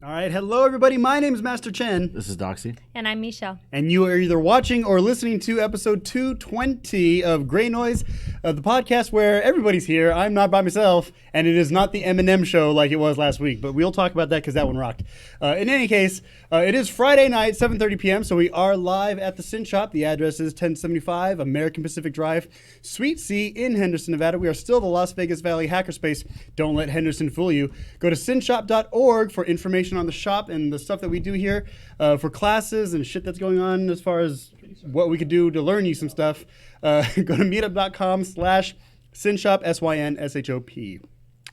All right, hello everybody. My name is Master Chen. This is Doxy. And I'm Michelle. And you are either watching or listening to episode 220 of Greynoise, the podcast where everybody's here. I'm not by myself, and it is not the M&M show like it was last week, but we'll talk about that because that one rocked. In any case, it is Friday night, 7:30 p.m., so we are live at the SYN shop. The address is 1075 American Pacific Drive, Suite C in Henderson, Nevada. We are still the Las Vegas Valley hackerspace. Don't let Henderson fool you. Go to synshop.org for information on the shop and the stuff that we do here for classes and shit that's going on as far as what we could do to learn you some stuff. Go to meetup.com/synshop, SYNSHOP.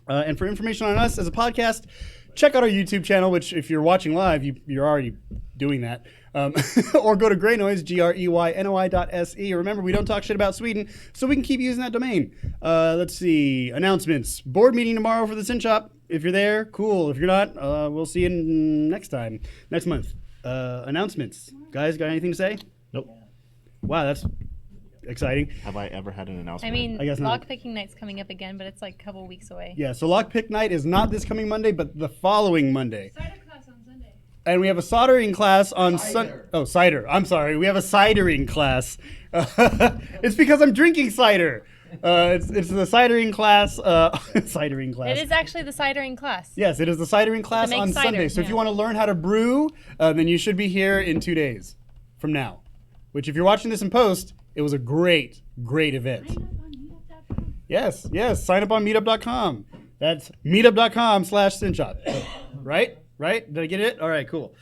And for information on us as a podcast, check out our YouTube channel, which if you're watching live, you're already doing that. Or go to Greynoise, GREYNOI.SE. Remember, we don't talk shit about Sweden, so we can keep using that domain. Let's see. Announcements. Board meeting tomorrow for the SYN shop. If you're there, cool. If you're not, we'll see you next month. Announcements. Guys, got anything to say? Nope. Wow, that's exciting. Have I ever had an announcement? I mean, I guess not. lockpicking night's coming up again, but it's like a couple weeks away. Yeah, so lockpick night is not this coming Monday, but the following Monday. Cider class on Sunday. And we have a soldering class on cider. I'm sorry. We have a cidering class. It's because I'm drinking cider. It's the cidering class. Cidering class. It is actually the cidering class. Yes, it is the cidering class make on cider, Sunday. So if yeah. you want to learn how to brew, then you should be here in 2 days from now. Which, if you're watching this in post, it was a great event. Sign up on meetup.com. Yes. Sign up on meetup.com. That's meetup.com/synshop. Right? Did I get it? All right, cool.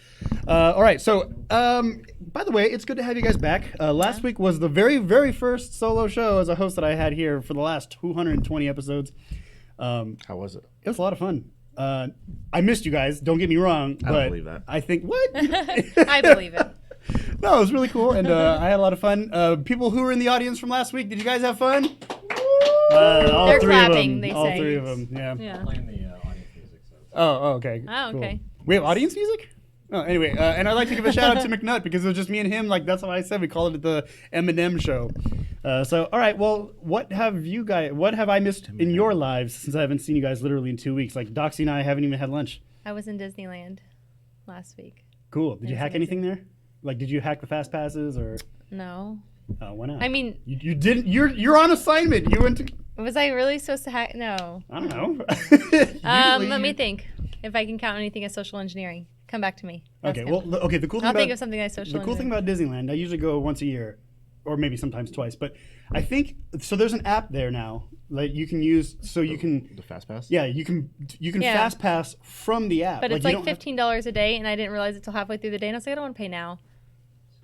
All right, so by the way, it's good to have you guys back. Last week was the very, very first solo show as a host that I had here for the last 220 episodes. How was it? It was a lot of fun. I missed you guys, don't get me wrong. I don't believe that. I think, what? I believe it. No, it was really cool, and I had a lot of fun. People who were in the audience from last week, did you guys have fun? All They're three clapping, of them. they All say. three of them, yeah. Playing the audience music. So Oh, okay. Oh, cool. okay. We have audience music? Oh, anyway, and I'd like to give a shout out to McNutt because it was just me and him. Like, that's what I said. We called it the M&M show. So, all right. Well, what have I missed in your lives since I haven't seen you guys literally in 2 weeks? Like, Doxy and I haven't even had lunch. I was in Disneyland last week. Cool. Did you It's hack amazing. anything there? Like, did you hack the fast passes or? No. Why not? I mean, you didn't. You're on assignment. You went to. was I really supposed to hack? No. I don't know. Let me think. If I can count anything as social engineering, come back to me. That's Okay. good. Well, okay. The cool thing I'll about think of something as social the cool thing engineering. about Disneyland, I usually go once a year, or maybe sometimes twice. But I think so. There's an app there now, like you can use, so you can. The fast pass? Yeah, you can Yeah. fast pass from the app. But it's you like don't have- $15 a day, and I didn't realize it till halfway through the day, and I was like, I don't want to pay now.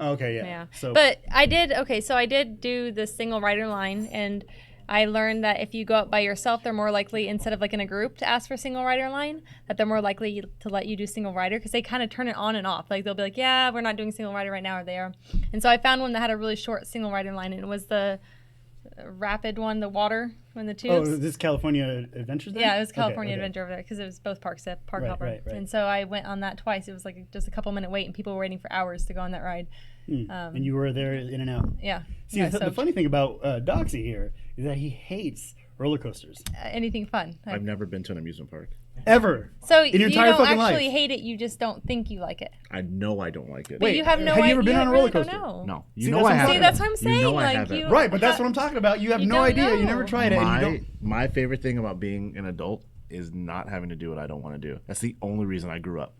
Okay, yeah. Yeah. So, But I did do the single rider line, and I learned that if you go out by yourself, they're more likely, instead of like in a group, to ask for single rider line, that they're more likely to let you do single rider because they kind of turn it on and off. Like they'll be like, yeah, we're not doing single rider right now, or they are. And so I found one that had a really short single rider line, and it was the rapid one, the water one, the tubes. is this California Adventures? Then? Yeah, it was California Okay. Adventure over there because it was both parks at Park Right, Hopper. right. And so I went on that twice. It was like just a couple minute wait, and people were waiting for hours to go on that ride. And you were there in and out. Yeah. See, Yeah, the funny thing about Doxy here is that he hates roller coasters. anything fun. I've never been to an amusement park. Ever. So in your you entire don't fucking actually life. hate it. You just don't think you like it. I know I don't like it. But Wait, you have no have you idea. ever been on a really roller don't coaster? know. No, you See, know that's I what I'm haven't. saying. See, that's what I'm saying. You know I like haven't. you, Right, but that's what I'm talking about. You have You no don't idea. You know. never tried it. And you don't. My favorite thing about being an adult is not having to do what I don't want to do. That's the only reason I grew up.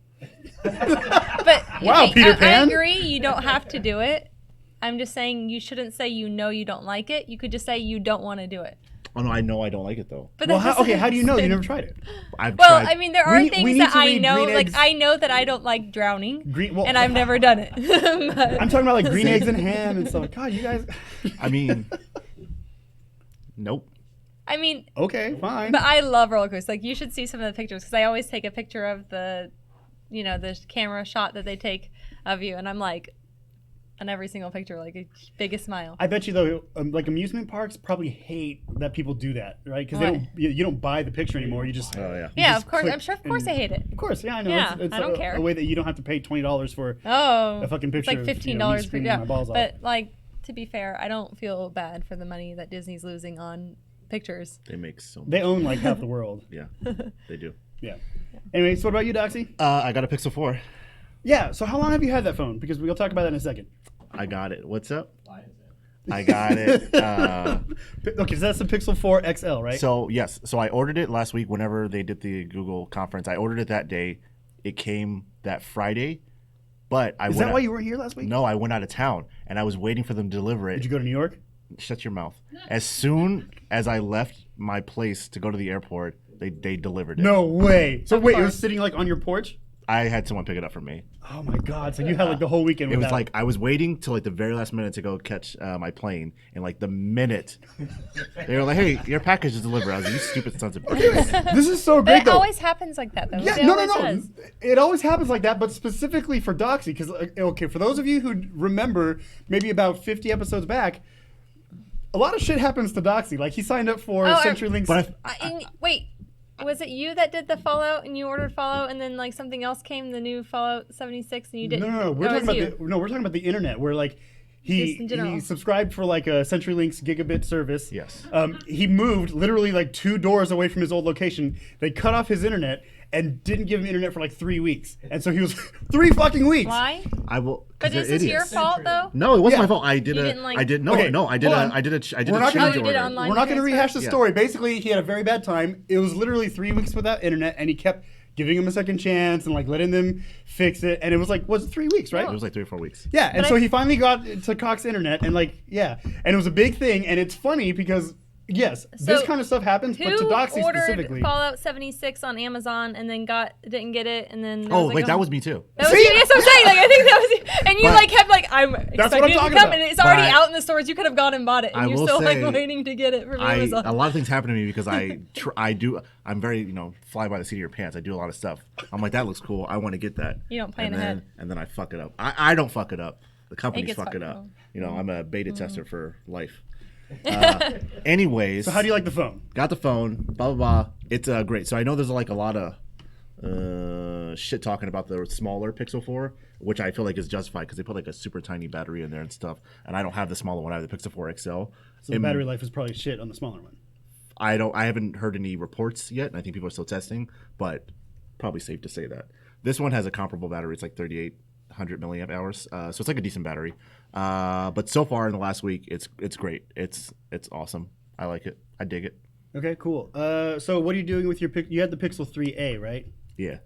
But Wow, okay, Peter I Pan. agree. You don't have to do it. I'm just saying you shouldn't say you know you don't like it. You could just say you don't want to do it. Oh no, I know I don't like it though. But Well, that how, okay, doesn't how do you know? You exist. never tried it. I've Well, tried. I mean, there We are need- we things need that to I read know. Green Like Eggs. I know that I don't like drowning, Well, and I've never done it. But- I'm talking about like green eggs and ham and stuff. God, you guys. I mean, nope. I mean, Okay, fine. but I love roller coasters. Like you should see some of the pictures because I always take a picture of the, the camera shot that they take of you, and I'm like, on every single picture, like a biggest smile. I bet you though, like amusement parks probably hate that people do that, right? Because What? you don't buy the picture anymore. You just Oh yeah. you Yeah, just of course. click I'm sure. Of course, I and- hate it. Of course, yeah, I know. Yeah, it's I don't care. A way that you don't have to pay $20 for Oh, a fucking it's picture. like of, $15 me for screaming my balls off. But like to be fair, I don't feel bad for the money that Disney's losing on pictures. They make so much. They own like half the world. Yeah, they do. Yeah. Anyway, so what about you, Doxy? I got a Pixel 4. Yeah. So how long have you had that phone? Because we'll talk about that in a second. I got it. What's up? Lions in. I got it. Okay, so that's the Pixel 4 XL, right? So yes, so I ordered it last week. Whenever they did the Google conference, I ordered it that day. It came that Friday, but I Is went that why you weren't here last week? No, I went out of town and I was waiting for them to deliver it. Did you go to New York? Shut your mouth. As soon as I left my place to go to the airport, they delivered it. No way. So wait, it was course. sitting like on your porch? I had someone pick it up for me. Oh my God! So you had like the whole weekend. It was without like I was waiting till like the very last minute to go catch my plane, and like the minute they were like, "Hey, your package is delivered." I was like, "You stupid sons of bitches." This is so But great it though. always happens like that, though. Yeah, It no. always does. It always happens like that, but specifically for Doxy, because okay, for those of you who remember, maybe about 50 episodes back, a lot of shit happens to Doxy. Like he signed up for Oh, CenturyLink's. But Wait, was it you that did the Fallout and you ordered Fallout and then like something else came, the new Fallout 76, and you didn't? No. We're Oh, talking it's about you. we're talking about the internet, where like Just in general. he subscribed for like a CenturyLink's gigabit service. Yes. He moved literally like 2 doors away from his old location. They cut off his internet and didn't give him internet for like 3 weeks, and so he was 3 fucking weeks. Why? I will. But is this your fault though? No, it wasn't Yeah. my fault. I did You a. didn't, like- I did no, Okay, no. I did hold a. on. I did a. I did We're a not gonna- change Oh, you did it order. online? We're not going to transfer? rehash the Yeah. story. Basically, he had a very bad time. It was literally 3 weeks without internet, and he kept giving him a second chance and like letting them fix it. And it was like, was it 3 weeks, right? It was like 3 or 4 weeks. Yeah, and But so I- he finally got to Cox Internet, and like, yeah, and it was a big thing. And it's funny because yes, this So, kind of stuff happens, but to Who Doxy ordered specifically. Fallout 76 on Amazon and then didn't get it, and then Oh, wait, that was me too. That was See? you. Yes, I'm saying. Like I think that was you. And you But- like kept like I'm what expecting I'm it to talking come, about. and it's already But out in the stores. You could have gone and bought it, and I you're will still say, like waiting to get it from Amazon. A lot of things happen to me because I'm very fly by the seat of your pants. I do a lot of stuff. I'm like, that looks cool. I want to get that. You don't plan and ahead. then, and then I fuck it up. I don't fuck it up. The companies gets fuck it fucked up. up. I'm a beta tester for life. Anyways, So how do you like the phone? got the phone, blah blah blah. It's great. So I know there's like a lot of shit talking about the smaller Pixel 4, which I feel like is justified because they put like a super tiny battery in there and stuff. And I don't have the smaller one. I have the Pixel 4 XL. So the battery life is probably shit on the smaller one. I haven't heard any reports yet, and I think people are still testing, but probably safe to say that. This one has a comparable battery. It's like 3,800 milliamp hours, so it's like a decent battery. But so far in the last week, it's great. It's awesome. I like it. I dig it. Okay, cool. So what are you doing with your you had the Pixel 3a, right? Yeah.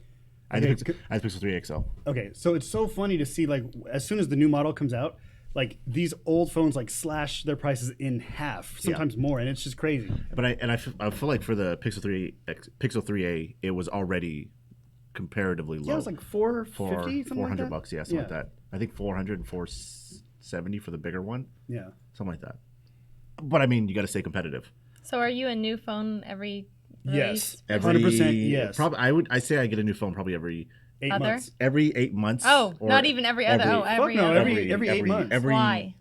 I Okay, have the Pixel 3 XL. Okay, so it's so funny to see like as soon as the new model comes out, like these old phones like slash their prices in half, sometimes more, and it's just crazy. But I feel like for the Pixel 3a, it was already comparatively low. Yeah, it was like $450, something like that. $400, yeah, something like that. I think 400 and 470 for the bigger one, Yeah. something like that. But I mean, you got to stay competitive. So are you a new phone every Yes. release? 100% yes. Probably, I say I get a new phone probably every 8 Other? months. 8 months. Oh, or not even every other. Oh, every no, other. every 8 months. Why?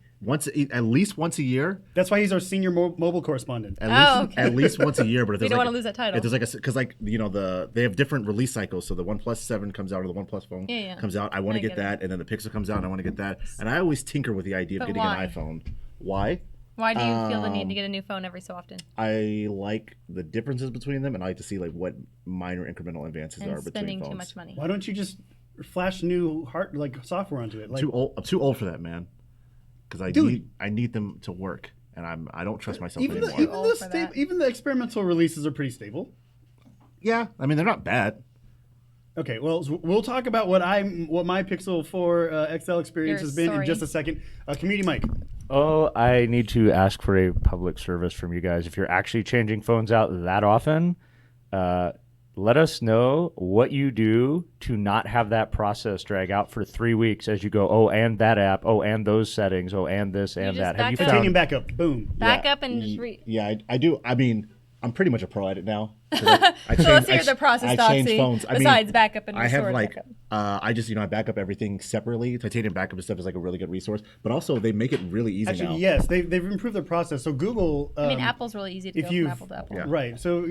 At least once a year. That's why he's our senior mobile correspondent. At least once a year. But if We there's don't like wanna lose that title. If there's like because they have different release cycles. So the OnePlus 7 comes out, or the OnePlus phone Yeah. comes out. I want to I get get it. that, and then the Pixel comes out, and I want to get that. And I always tinker with the idea of But getting why? an iPhone. Why? Why do you feel the need to get a new phone every so often? I like the differences between them, and I like to see like what minor incremental advances And are between spending phones. too much money. Why don't you just flash new software onto it? Like, I'm too old for that, man. Because I need them to work, and I don't trust myself even anymore. even the experimental releases are pretty stable. Yeah, I mean they're not bad. Okay, well, we'll talk about what my Pixel 4 XL experience Your has been in story. just a second. Community Mike. Oh, I need to ask for a public service from you guys. If you're actually changing phones out that often, let us know what you do to not have that process drag out for 3 weeks as you go, oh, and that app, oh, and those settings, oh, and this and just that. Have you back up. Titanium found? backup. Boom. Back up and just Yeah, I do. I mean, I'm pretty much a pro at it now. I let's hear the process, I change Doxy, phones. I mean, besides backup and I have restored like, backup. I just I back up everything separately. Titanium backup and stuff is like a really good resource, but also they make it really easy now. Actually, yes, they've improved their process. So Google. I mean, Apple's really easy to go from Apple to Apple. Yeah. Right. So,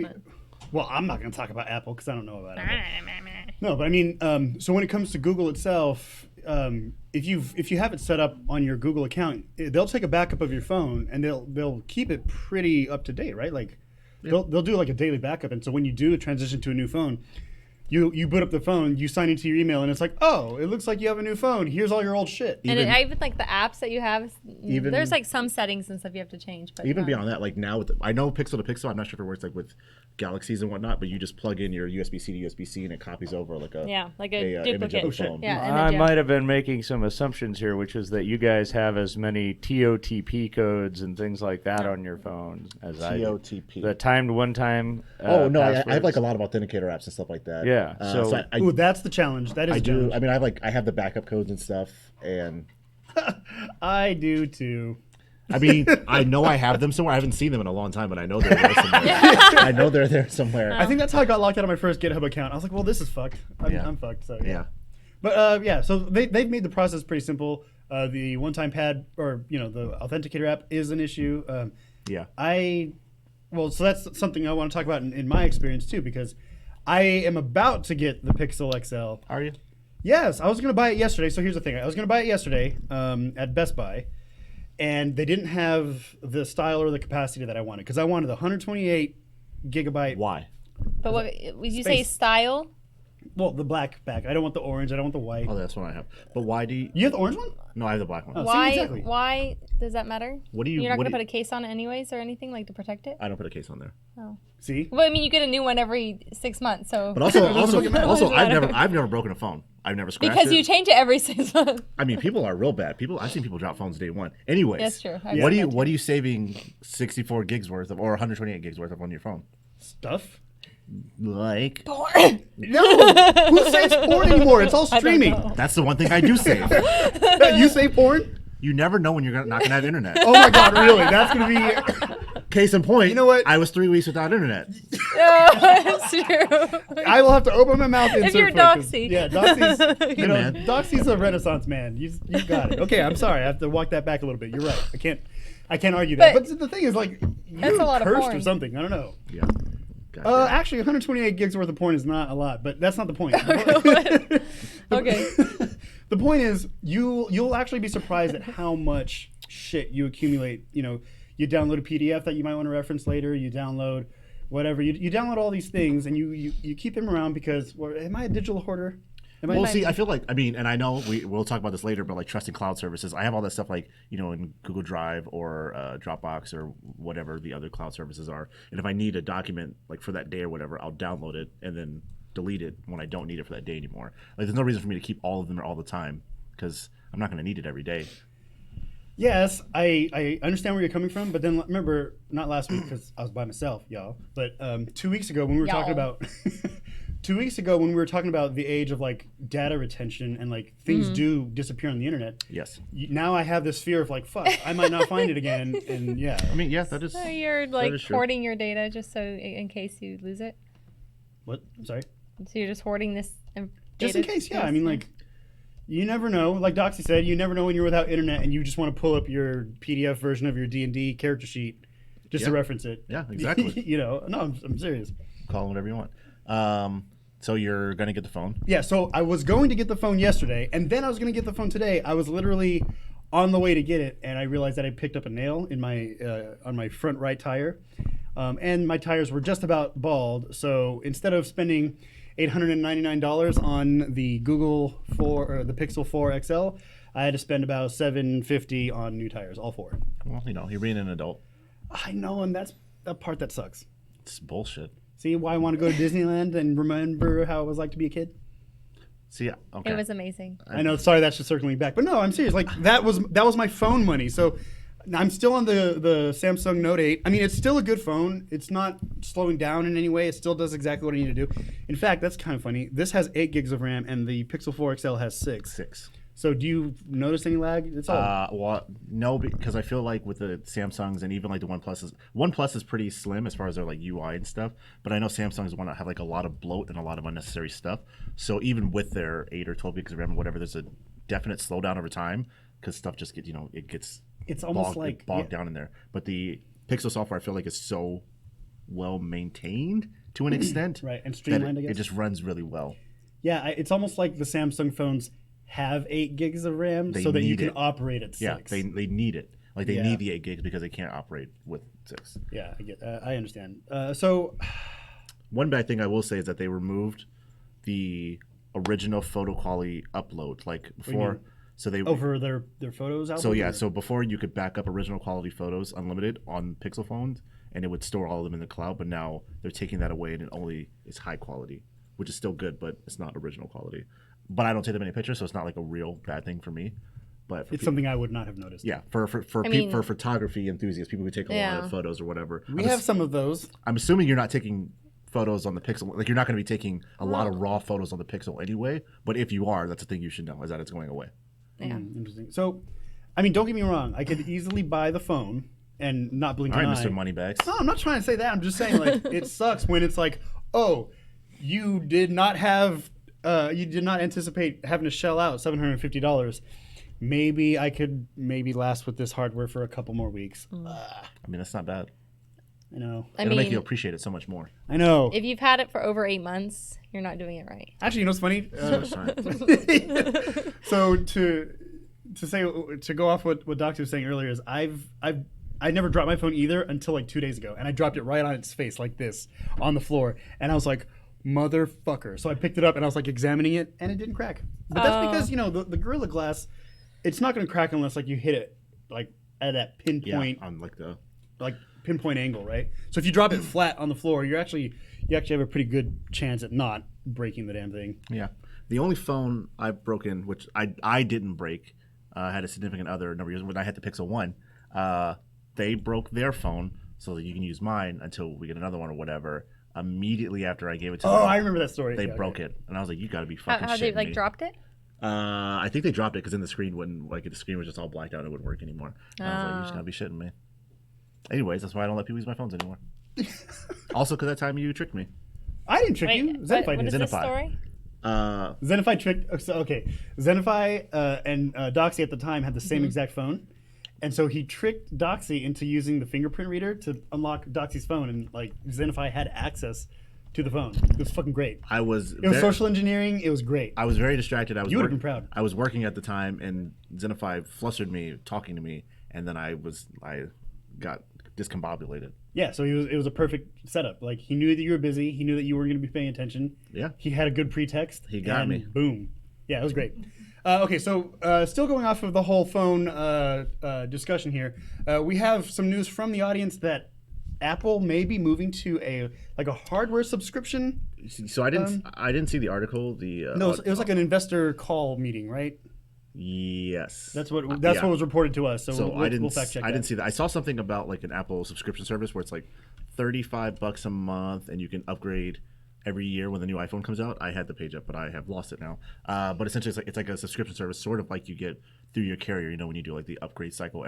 well, I'm not going to talk about Apple because I don't know about Apple. No, but I mean, so when it comes to Google itself, if you have it set up on your Google account, they'll take a backup of your phone and they'll keep it pretty up to date, right? Like they'll do like a daily backup, and so when you do transition to a new phone, you boot up the phone, you sign into your email, and it's like, oh, it looks like you have a new phone. Here's all your old shit. And even like the apps that you have, there's like some settings and stuff you have to change. But Even beyond that, like now, I know Pixel to Pixel, I'm not sure if it works like with Galaxies and whatnot, but you just plug in your USB-C to USB-C and it copies over like a duplicate. image of the phone. Yeah, I image, might have been making some assumptions here, which is that you guys have as many TOTP codes and things like that on your phone as I do. TOTP. The timed one-time Oh no, I have passwords. like a lot of authenticator apps and stuff like that. Yeah, so I Ooh, that's the challenge. That is I the do. challenge. I mean, I have the backup codes and stuff, and I do too. I mean, I know I have them somewhere. I haven't seen them in a long time, but I know they're there somewhere. I know they're there somewhere. I think that's how I got locked out of my first GitHub account. I was like, well, this is fucked. I'm fucked. So Yeah. But yeah, so they've made the process pretty simple. The one-time pad, or the authenticator app, is an issue. Yeah. So that's something I want to talk about in my experience too, because I am about to get the Pixel XL. Are you? Yes, I was going to buy it yesterday. So here's the thing: I was going to buy it yesterday at Best Buy, and they didn't have the style or the capacity that I wanted, because I wanted the 128 gigabyte. Why? But what would you say? Space. Style? Well, the black back. I don't want the orange. I don't want the white. Oh, that's what I have. But why do you? You have the orange one? No, I have the black one. Oh, see, Why? exactly. Why does that matter? What do you? You're not what going to do put a case on it anyways, or anything like to protect it? I don't put a case on there. Oh. See? Well, I mean, you get a new one every 6 months, so. But also, matter. I've never broken a phone. I've never scratched because it. you change it every 6 months. I mean, people are real bad. I've seen people drop phones day one. Anyways, That's true. What are you saving 64 gigs worth of, or 128 gigs worth of on your phone? Stuff? Like, No! Who saves porn anymore? It's all streaming. know. that's the one thing I do save. You save porn? You never know when you're not gonna have internet. Oh my god, really? That's going to be... Case in point, You know what? I was 3 weeks without internet. That's true. I will have to open my mouth and If you're insert foot, 'cause- Doxy. Yeah, Doxy's, man. Doxy's a renaissance man. You got it. Okay, I'm sorry. I have to walk that back a little bit. You're right. I can't argue that. But But the thing is, like, that's you're a lot of cursed porn. or something. I don't know. Yeah. God damn. Actually, 128 gigs worth of porn is not a lot, but that's not the point. Okay. The point is, you'll actually be surprised at how much shit you accumulate. You download a PDF that you might want to reference later. You download whatever. You download all these things, and you keep them around because, well, am I a digital hoarder? Well, see, I feel like, and I know we'll talk about this later, but like trusting cloud services, I have all that stuff like, in Google Drive or Dropbox or whatever the other cloud services are. And if I need a document like for that day or whatever, I'll download it and then delete it when I don't need it for that day anymore. Like, there's no reason for me to keep all of them all the time because I'm not going to need it every day. Yes, I understand where you're coming from, but then remember, not last week because I was by myself, y'all. But 2 weeks ago when we were talking about 2 weeks ago when we were talking about the age of like data retention and like things do disappear on the internet. Yes. Now I have this fear of like, fuck, I might not find it again, and yeah. I mean, yeah, that is. So you're like is true. hoarding your data just so in case you lose it. What? I'm sorry. So you're just hoarding this. Just data in case, yeah. space? I mean, like, you never know. Like Doxy said, you never know when you're without internet and you just want to pull up your PDF version of your D&D character sheet just to reference it. Yeah, exactly. No, I'm serious. Call it whatever you want. So you're going to get the phone? Yeah, so I was going to get the phone yesterday, and then I was going to get the phone today. I was literally on the way to get it, and I realized that I picked up a nail in my on my front right tire, and my tires were just about bald. So instead of spending $899 on the the Pixel 4 XL, I had to spend about $750 on new tires, all four. Well, you're being an adult. I know, and that's the part that sucks. It's bullshit. See why I want to go to Disneyland and remember how it was like to be a kid? See, okay. It was amazing. I know. Sorry, that's just circling back, but no, I'm serious. Like that was my phone money. So I'm still on the Samsung Note 8. I mean, it's still a good phone. It's not slowing down in any way. It still does exactly what I need to do. In fact, that's kind of funny. This has 8 gigs of RAM, and the Pixel 4 XL has 6. 6. So do you notice any lag? It's all. Well, no, because I feel like with the Samsungs and even like the OnePlus is pretty slim as far as their like UI and stuff. But I know Samsungs want to have like a lot of bloat and a lot of unnecessary stuff. So even with their 8 or 12 gigs of RAM or whatever, there's a definite slowdown over time because stuff just gets It's almost bogged down in there. But the Pixel software, I feel like, is so well maintained to an extent, Right, and streamlined, that I guess. it just runs really well. Yeah, it's almost like the Samsung phones have 8 gigs of RAM They so that you need can it. operate at 6. Yeah, they need it. Like they Yeah. need the 8 gigs because they can't operate with 6. Yeah, I understand. So One bad thing I will say is that they removed the original photo quality upload, like before. So they over their photos album? So yeah, or- so before you could back up original quality photos unlimited on Pixel phones, and it would store all of them in the cloud. But now they're taking that away, and it only is high quality, which is still good, but it's not original quality. But I don't take that many pictures, so it's not like a real bad thing for me. But for It's something I would not have noticed. yeah, for photography enthusiasts, people who take a lot of photos or whatever. We have some of those. I'm assuming you're not taking photos on the Pixel. Like you're not going to be taking a lot of raw photos on the Pixel anyway. But if you are, that's the thing you should know is that it's going away. Yeah. Interesting. So, I mean, don't get me wrong. I could easily buy the phone and not blink All an right, eye. Mr. Moneybags. No, I'm not trying to say that. I'm just saying, like, it sucks when it's like, oh, you did not anticipate having to shell out $750. Maybe I could last with this hardware for a couple more weeks. I mean, that's not bad. I know. It'll make you appreciate it so much more. I know. If you've had it for over 8 months, you're not doing it right. Actually, you know what's funny? Sorry. So to go off what Doctor was saying earlier is I never dropped my phone either until like 2 days ago, and I dropped it right on its face like this on the floor, and I was like, motherfucker. So I picked it up and I was like examining it, and it didn't crack. But that's because the Gorilla Glass, it's not going to crack unless like you hit it like at that pinpoint on like the pinpoint angle, right? So if you drop it flat on the floor, you actually have a pretty good chance at not breaking the damn thing. Yeah. The only phone I've broken, which I didn't break, had a significant other a number of years when I had the Pixel 1. They broke their phone so that you can use mine until we get another one or whatever. Immediately after I gave it to them, I remember that story. they Yeah, broke okay. it. And I was like, you got to be fucking How shitting they like me. dropped it? I think they dropped it because then the screen wouldn't, like the screen was just all blacked out and it wouldn't work anymore. And I was like, you just got to be shitting me. Anyways, that's why I don't let people use my phones anymore. Also, because that time you tricked me. I didn't trick you. what Zenify is did. this Zenify. story? Zenify tricked. Zenify and Doxy at the time had the same exact phone, and so he tricked Doxy into using the fingerprint reader to unlock Doxy's phone, and like Zenify had access to the phone. It was fucking great. It was social engineering. It was great. I was very distracted. You would have been proud. I was working at the time, and Zenify flustered me, talking to me, and then I got discombobulated. Yeah, so it was a perfect setup. Like he knew that you were busy. He knew that you weren't going to be paying attention. Yeah. He had a good pretext. He got and me. Boom. Yeah, it was great. Okay, so still going off of the whole phone discussion here, we have some news from the audience that Apple may be moving to a hardware subscription. So I didn't see the article. No, it was like an investor call meeting, right? Yes. That's what Yeah. was reported to us. So, So we'll fact check. I didn't see that. I saw something about like an Apple subscription service where it's like $35 a month and you can upgrade every year when the new iPhone comes out. I had the page up, but I have lost it now. But essentially, it's like a subscription service, sort of like you get through your carrier. You know, when you do like the upgrade cycle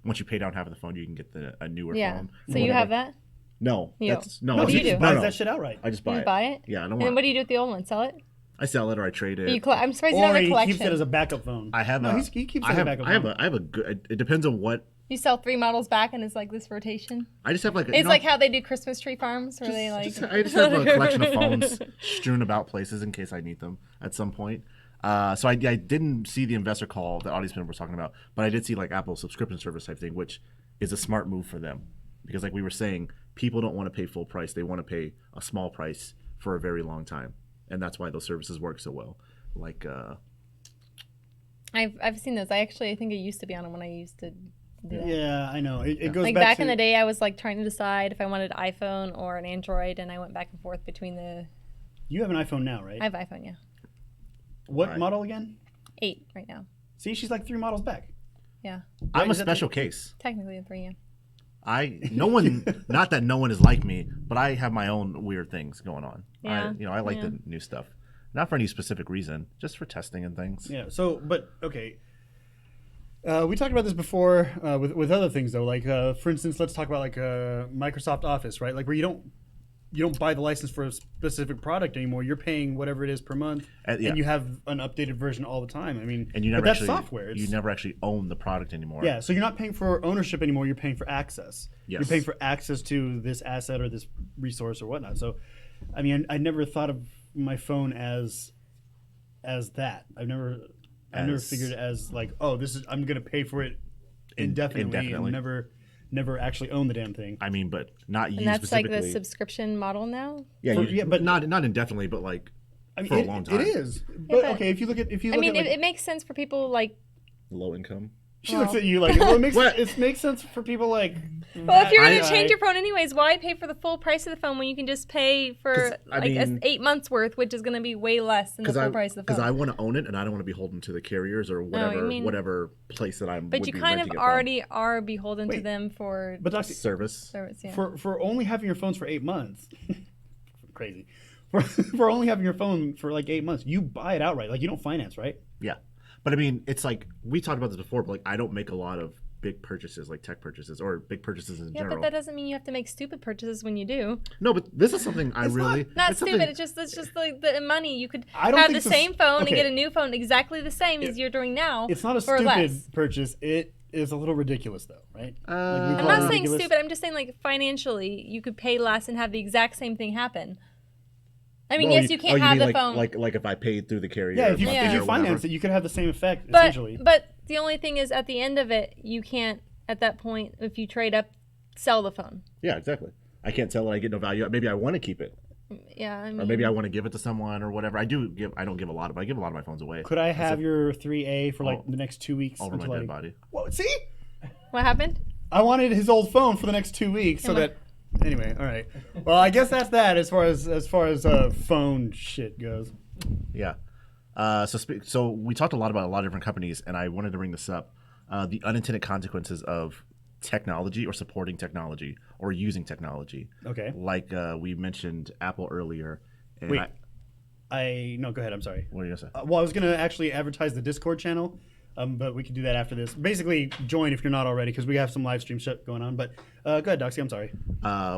once you pay down half of the phone, you can get a newer Yeah. phone. So you have that? No, You that's don't. no. What do you He do? buys No. that shit outright. I just You buy just it. buy it? Yeah, I don't And want. what do you do with the old one? Sell it? I sell it or I trade it. I'm surprised you don't Or have a he collection. keeps it as a backup phone. I have no, a. he keeps I it as have. a backup I have phone. a. I have a good. It depends on what. You sell 3 models back and it's like this rotation. I just have like. It's like how they do Christmas tree farms where they like. I just have a collection of phones strewn about places in case I need them at some point. So I didn't see the investor call that audience member was talking about, but I did see like Apple's subscription service type thing, which is a smart move for them because like we were saying, people don't want to pay full price; they want to pay a small price for a very long time, and that's why those services work so well. Like, I've seen those. I think I used to be on them when I used to do that. Yeah, I know. It goes Like back back to in the day, I was like trying to decide if I wanted iPhone or an Android, and I went back and forth between the. You have an iPhone now, right? I have iPhone, yeah, What Right. model again? 8 right now. See, she's like 3 models back. Yeah, I'm a is that special case. technically a 3. Yeah. Not that no one is like me, but I have my own weird things going on. Yeah, I like yeah. the new stuff, not for any specific reason, just for testing and things. Yeah. So, but okay. We talked about this before with other things though. Like for instance, let's talk about like Microsoft Office, right? Like where you don't buy the license for a specific product anymore. You're paying whatever it is per month, Yeah. and you have an updated version all the time. I mean, And you never but that's actually, software. you never actually own the product anymore. Yeah, so you're not paying for ownership anymore. You're paying for access. Yes. You're paying for access to this asset or this resource or whatnot. So, I mean, I never thought of my phone as that. I've never figured it as like, oh, this is I'm gonna pay for it indefinitely. And never actually own the damn thing. I mean, but not you And that's like specifically. the subscription model now. Yeah, For- you- yeah, but- not indefinitely, but like I mean, for a long time. it is. But but- okay, if you look at I mean, like, it makes sense for people like. Low income. she looks at you like, well, it makes sense for people like. Well, if you're that going to guy. change your phone anyways, why pay for the full price of the phone when you can just pay for 'Cause, I like mean- 8 months worth, which is going to be way less than the full price of the Because phone? I want to own it and I don't want to be beholden to the carriers or whatever mean- whatever place that I'm. But would you be kind of renting it from. already are beholden to Wait, them for But Doxy, service. service. Yeah. for only having your phones for 8 months, crazy. For only having your phone for like 8 months, you buy it outright. Like you don't finance, right? Yeah, but I mean, it's like we talked about this before. But like, I don't make a lot of big purchases, like tech purchases or big purchases in Yeah, general. but that doesn't mean you have to make stupid purchases when you do. No, but this is something I really Not it's stupid. something- It's just like the money. You could I don't have think the this- same phone okay. and get a new phone exactly the same as you're doing now. It's not a for stupid less. purchase. It is a little ridiculous, though, right? Like, we I'm call not it saying ridiculous. stupid. I'm just saying like financially, you could pay less and have the exact same thing happen. I mean, Oh, yes, you can't have mean the like, phone. Like if I paid through the carrier. Yeah, if you Yeah. finance it, you could have the same effect But essentially. the only thing is, at the end of it, you can't at that point if you trade up, sell the phone. Yeah, exactly. I can't tell it. I get no value. Maybe I want to keep it, Yeah, I mean, or maybe I want to give it to someone or whatever. I don't give a lot of. I give a lot of my phones away. Could I have your 3A for like Oh, the next 2 weeks? over my until dead I- body. Well, see, what happened? I wanted his old phone for the next 2 weeks so Yeah, that. Anyway, all right. Well, I guess that's that as far as phone shit goes. Yeah. So we talked a lot about a lot of different companies, and I wanted to bring this up: the unintended consequences of technology or supporting technology or using technology. Okay. Like we mentioned Apple earlier. And Wait. No, go ahead. I'm sorry. what are you gonna say? Well, I was gonna actually advertise the Discord channel, but we can do that after this. Basically, join if you're not already, because we have some live stream shit going on. But go ahead, Doxy. I'm sorry.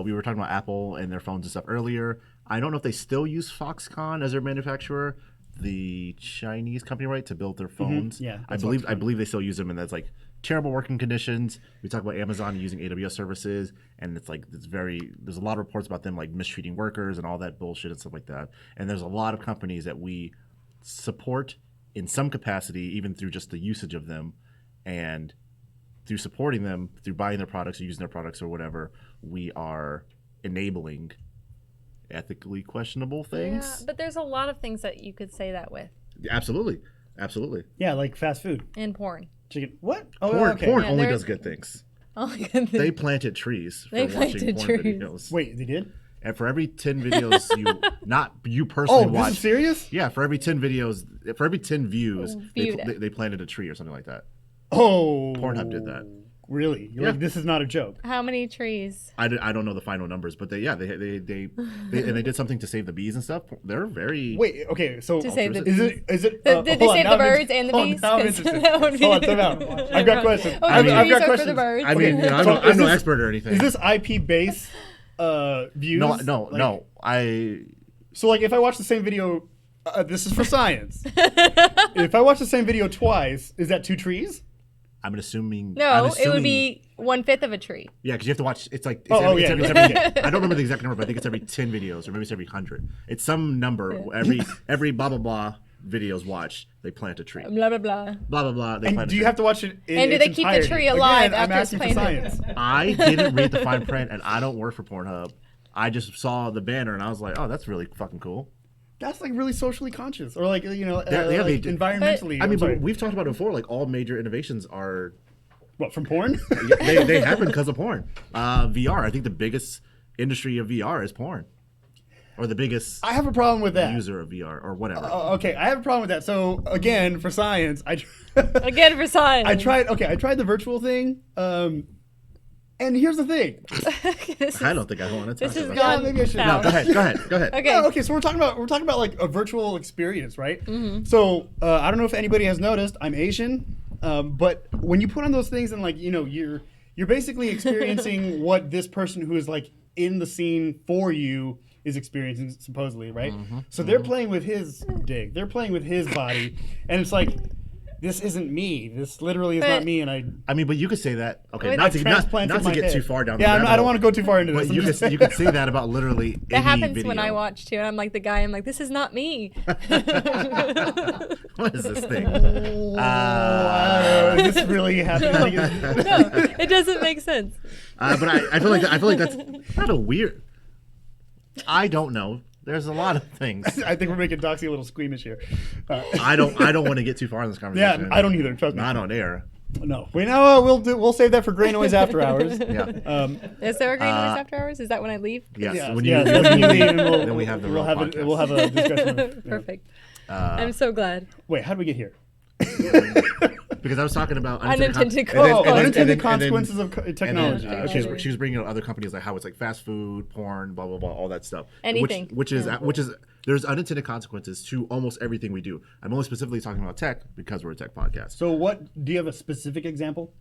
We were talking about Apple and their phones and stuff earlier. I don't know if they still use Foxconn as their manufacturer, the Chinese company, right, to build their phones. Yeah, I that's believe they still use them, and that's like terrible working conditions. We talk about Amazon using AWS services, and it's like there's a lot of reports about them like mistreating workers and all that bullshit and stuff like that. And there's a lot of companies that we support in some capacity, even through just the usage of them, and through supporting them, through buying their products or using their products or whatever, we are enabling ethically questionable things. Yeah, but there's a lot of things that you could say that with. Absolutely. Yeah, like fast food, And porn. chicken. What? Oh, Porn, okay. porn Yeah, only there's- does good things. Oh my goodness. They planted trees for They watching planted porn trees. videos. Wait, they did? And for every 10 videos not you personally Oh, watch. this is serious? Yeah, for every 10 videos, for every 10 views, Viewed it. they planted a tree or something like that. Oh, Pornhub did that. Really? You're Yeah. like, this is not a joke. How many trees? I don't know the final numbers, but they and they did something to save the bees and stuff. They're very Wait, okay, so To save the is it? Did they hold on, save now the I'm birds inter- and the hold on, bees? now I'm 'Cause interested. that would be- Hold on, time out. I've got questions. Oh, the I've trees got are for questions. the birds. I mean, Okay, I'm, so no, I'm is no this- expert or anything. Is this IP based views? no. Like, So like, if I watch the same video, this is for science. If I watch the same video twice, is that 2 trees? I'm assuming. No, it would be 1/5 of a tree. Yeah, because you have to watch. It's like it's Oh, every, yeah, it's yeah, every, yeah. I don't remember the exact number, but I think it's every 10 videos, or maybe it's every 100. It's some number. Every blah blah blah videos watched, they plant a tree. Blah blah blah. Blah blah blah. They And plant a do you tree. have to watch it in And do they its keep the entirety? tree alive Again, I'm after it's asking for planted? science. I didn't read the fine print, and I don't work for Pornhub. I just saw the banner, and I was like, oh, that's really fucking cool. That's like really socially conscious, or like Yeah, like they do. environmentally. I mean, sorry. but we've talked about it before. Like all major innovations are What, from porn? they happen because of porn. VR. I think the biggest industry of VR is porn, or the biggest I have a problem with that. user of VR or whatever. Okay, I have a problem with that. So again, for science, Again for science. I tried the virtual thing. And here's the thing. I don't think I want to talk This is about Yeah, gone. maybe I should. south. Go ahead. Okay. No, okay, so we're talking about like a virtual experience, right? Mm-hmm. So I don't know if anybody has noticed, I'm Asian, but when you put on those things and like you're basically experiencing what this person who is like in the scene for you is experiencing supposedly, right? So they're playing with his dick, they're playing with his body, and it's like this isn't me. This literally is But- not me, and I mean, but you could say that. Okay, Wait, not I've to transplanted my get head. too far down. Yeah, the I don't want to go too far into But this. I'm you just could say that about literally That any happens video. when I watch too, and I'm like the guy. I'm like, this is not me. What is this thing? is this really happening? No, it doesn't make sense. But I feel like that's not a weird. I don't know. There's a lot of things. I think we're making Doxy a little squeamish here. I don't want to get too far in this Yeah, conversation. I don't either. Trust me. Not on air. No, we know we'll save that for Greynoise after hours. Yeah. Is there a green noise after hours? Is that when I leave? Yes. Yeah, when yeah, you, that's when you leave, and then we have the real we'll podcast. have a discussion. Of, yeah. Perfect. I'm so glad. Wait, how did we get here? Because I was talking about Unintended Unintended and consequences of technology. And then, Okay. she was bringing up other companies like how it's like fast food, porn, blah blah blah, all that stuff. Anything. Which is there's unintended consequences to almost everything we do. I'm only specifically talking about tech because we're a tech podcast. So, what do you have a specific example?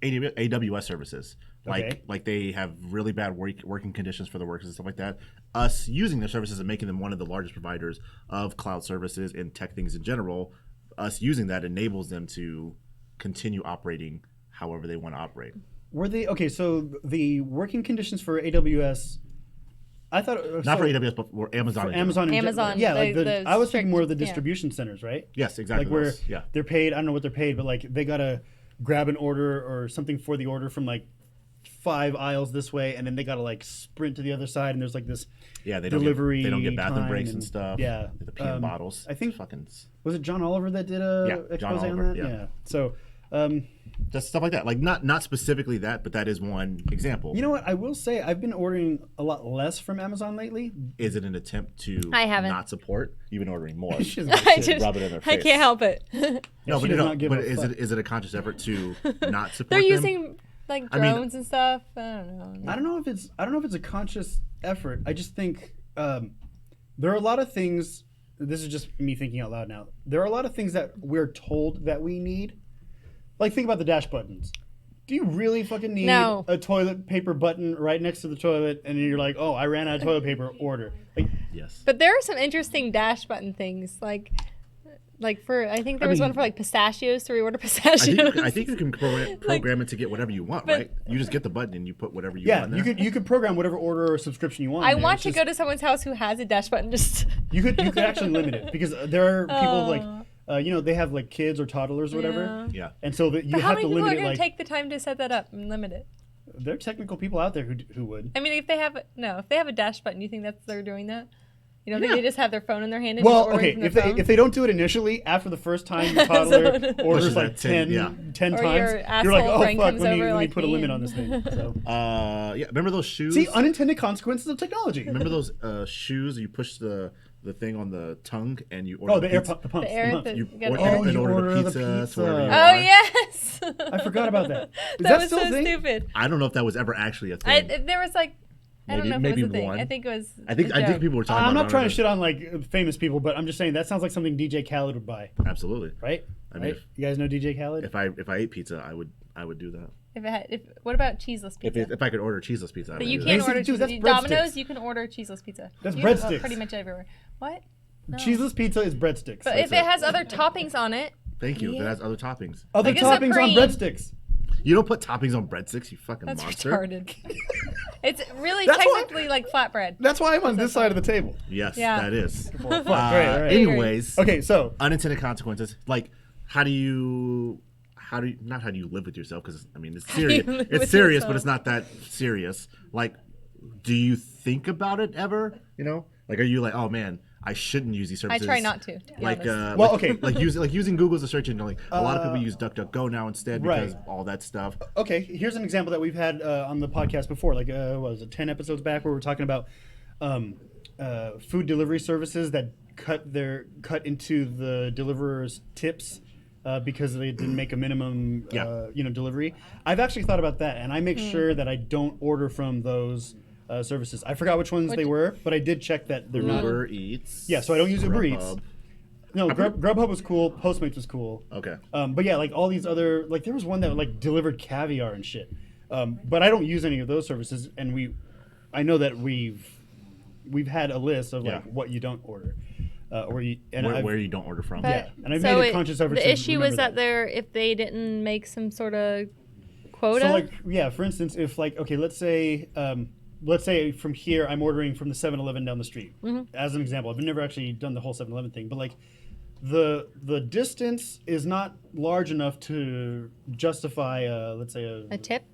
AWS services, Okay. like they have really bad working conditions for the workers and stuff like that. Us using their services and making them one of the largest providers of cloud services and tech things in general. Us using that enables them to continue operating however they want to operate. Were they okay? So the working conditions for AWS, I thought Not for AWS, but for Amazon. for in Amazon. general. in Amazon, yeah, the- like the I was strict- thinking more of the yeah. distribution centers, right? Yes, exactly. Like where those, yeah. they're paid. I don't know what they're paid, but like they gotta grab an order or something for the order from like 5 aisles this way, and then they gotta like sprint to the other side, and there's like this Yeah, they delivery. don't get bathroom time breaks and stuff. Yeah, the peanut bottles. I think fucking was it John Oliver that did a Yeah, John expose on Oliver, that? yeah. So. just stuff like that. Like not specifically that, but that is one example. You know what? I will say I've been ordering a lot less from Amazon lately. Is it an attempt to I haven't. not support? You've been ordering more. She doesn't give a I shit. just, rub it in their I face. can't help it. No, she but does not give but a is fuck. it a conscious effort to not support They're them? using like I mean- drones and stuff. I don't know. I don't know if it's a conscious effort. I just think there are a lot of things. This is just me thinking out loud now. There are a lot of things that we're told that we need. Like think about the dash buttons. Do you really fucking need No. a toilet paper button right next to the toilet, and you're like, oh, I ran out of toilet paper. Order. Like, Yes. But there are some interesting dash button things, like for I think there was mean- one for like pistachios to reorder pistachios. I think you can program it to get whatever you want, But- right? You just get the button and you put whatever you yeah, want. you there. could program whatever order or subscription you want. I in there. want It's to just- go to someone's house who has a dash button. Just You could actually limit it because there are people Oh. like they have like kids or toddlers or whatever, Yeah. and so that you but how have many to people are limit it. going Like to take the time to set that up and limit it? there are technical people out there who would. I mean, if they have a dash button, you think they're doing that? You know, they just have their phone in their hand and Well, just ordering okay, from their if they phone? if they don't do it initially, after the first time your toddler So- orders Pushes like that 10, 10, yeah. 10 Or times, your you're like, asshole oh friend fuck, comes let me over like put a me limit and- on this thing. So. Yeah. Remember those shoes? See, unintended consequences of technology. Remember those shoes? You push the thing on the tongue and you order. Oh, the air pizza? pump, the pumps. The air- pumps. the- You gotta order, order- and you order order the the pizza. to pizza. wherever you Oh are. yes, I forgot about that. Is that was still so a thing? stupid. I don't know if that was ever actually a thing. There was like, I don't Maybe- know if maybe it was a thing. one. I think it was. I think a joke. people were talking I'm about not it. trying to shit on like famous people, but I'm just saying that sounds like something DJ Khaled would buy, Absolutely. right? I mean, Right? You guys know DJ Khaled? If I ate pizza, I would do that. What about cheeseless pizza? If I could order cheeseless pizza, I would But you do can't that. order Basically, dude, cheeseless. that's Domino's, breadsticks. you can order cheeseless pizza. That's You can- breadsticks. Pretty much everywhere. What? No. Cheeseless pizza is breadsticks. But That's if it it. has other toppings on it, Thank you. Yeah. That has other toppings. Other Like, it's a toppings on cream. breadsticks. You don't put toppings on breadsticks, you fucking That's monster. retarded. It's really That's why- technically like flatbread. That's why I'm on this side of the table. Yes, Yeah. that is. Well, fuck, right, right. Anyways, Okay, so unintended consequences. Like, how do you not how do you live with yourself? Because I mean, it's do you serious. live It's with serious, but yourself? it's not that serious. Like, do you think about it ever? You know, like, are you like, oh man, I shouldn't use these I services? try not to. be Like, honest. Well, like, okay. like using Google as a search engine. Like, a lot of people use DuckDuckGo now instead because Right. all that stuff. okay, here's an example that we've had on the podcast before. Like, what was it, 10 episodes back, where we're talking about food delivery services that cut into the deliverer's tips because they didn't make a minimum, Yeah. delivery. I've actually thought about that, and I make Hmm. sure that I don't order from those services. I forgot which ones they were, but I did check that they're not. Uber Eats. Yeah, so I don't use Uber Eats. Grubhub. No, Grubhub was cool. Postmates was cool. Okay. But yeah, like all these other, like there was one that like delivered caviar and shit. But I don't use any of those services, and I know that we've had a list of like Yeah. what you don't order, or Where you don't order from. Yeah, and I've So made a conscious effort. The to issue was remember that if they didn't make some sort of quota. So like yeah, for instance, if like okay, let's say from here I'm ordering from the 7-Eleven down the street, as an example. I've never actually done the whole 7-Eleven thing, but like the distance is not large enough to justify let's say A tip?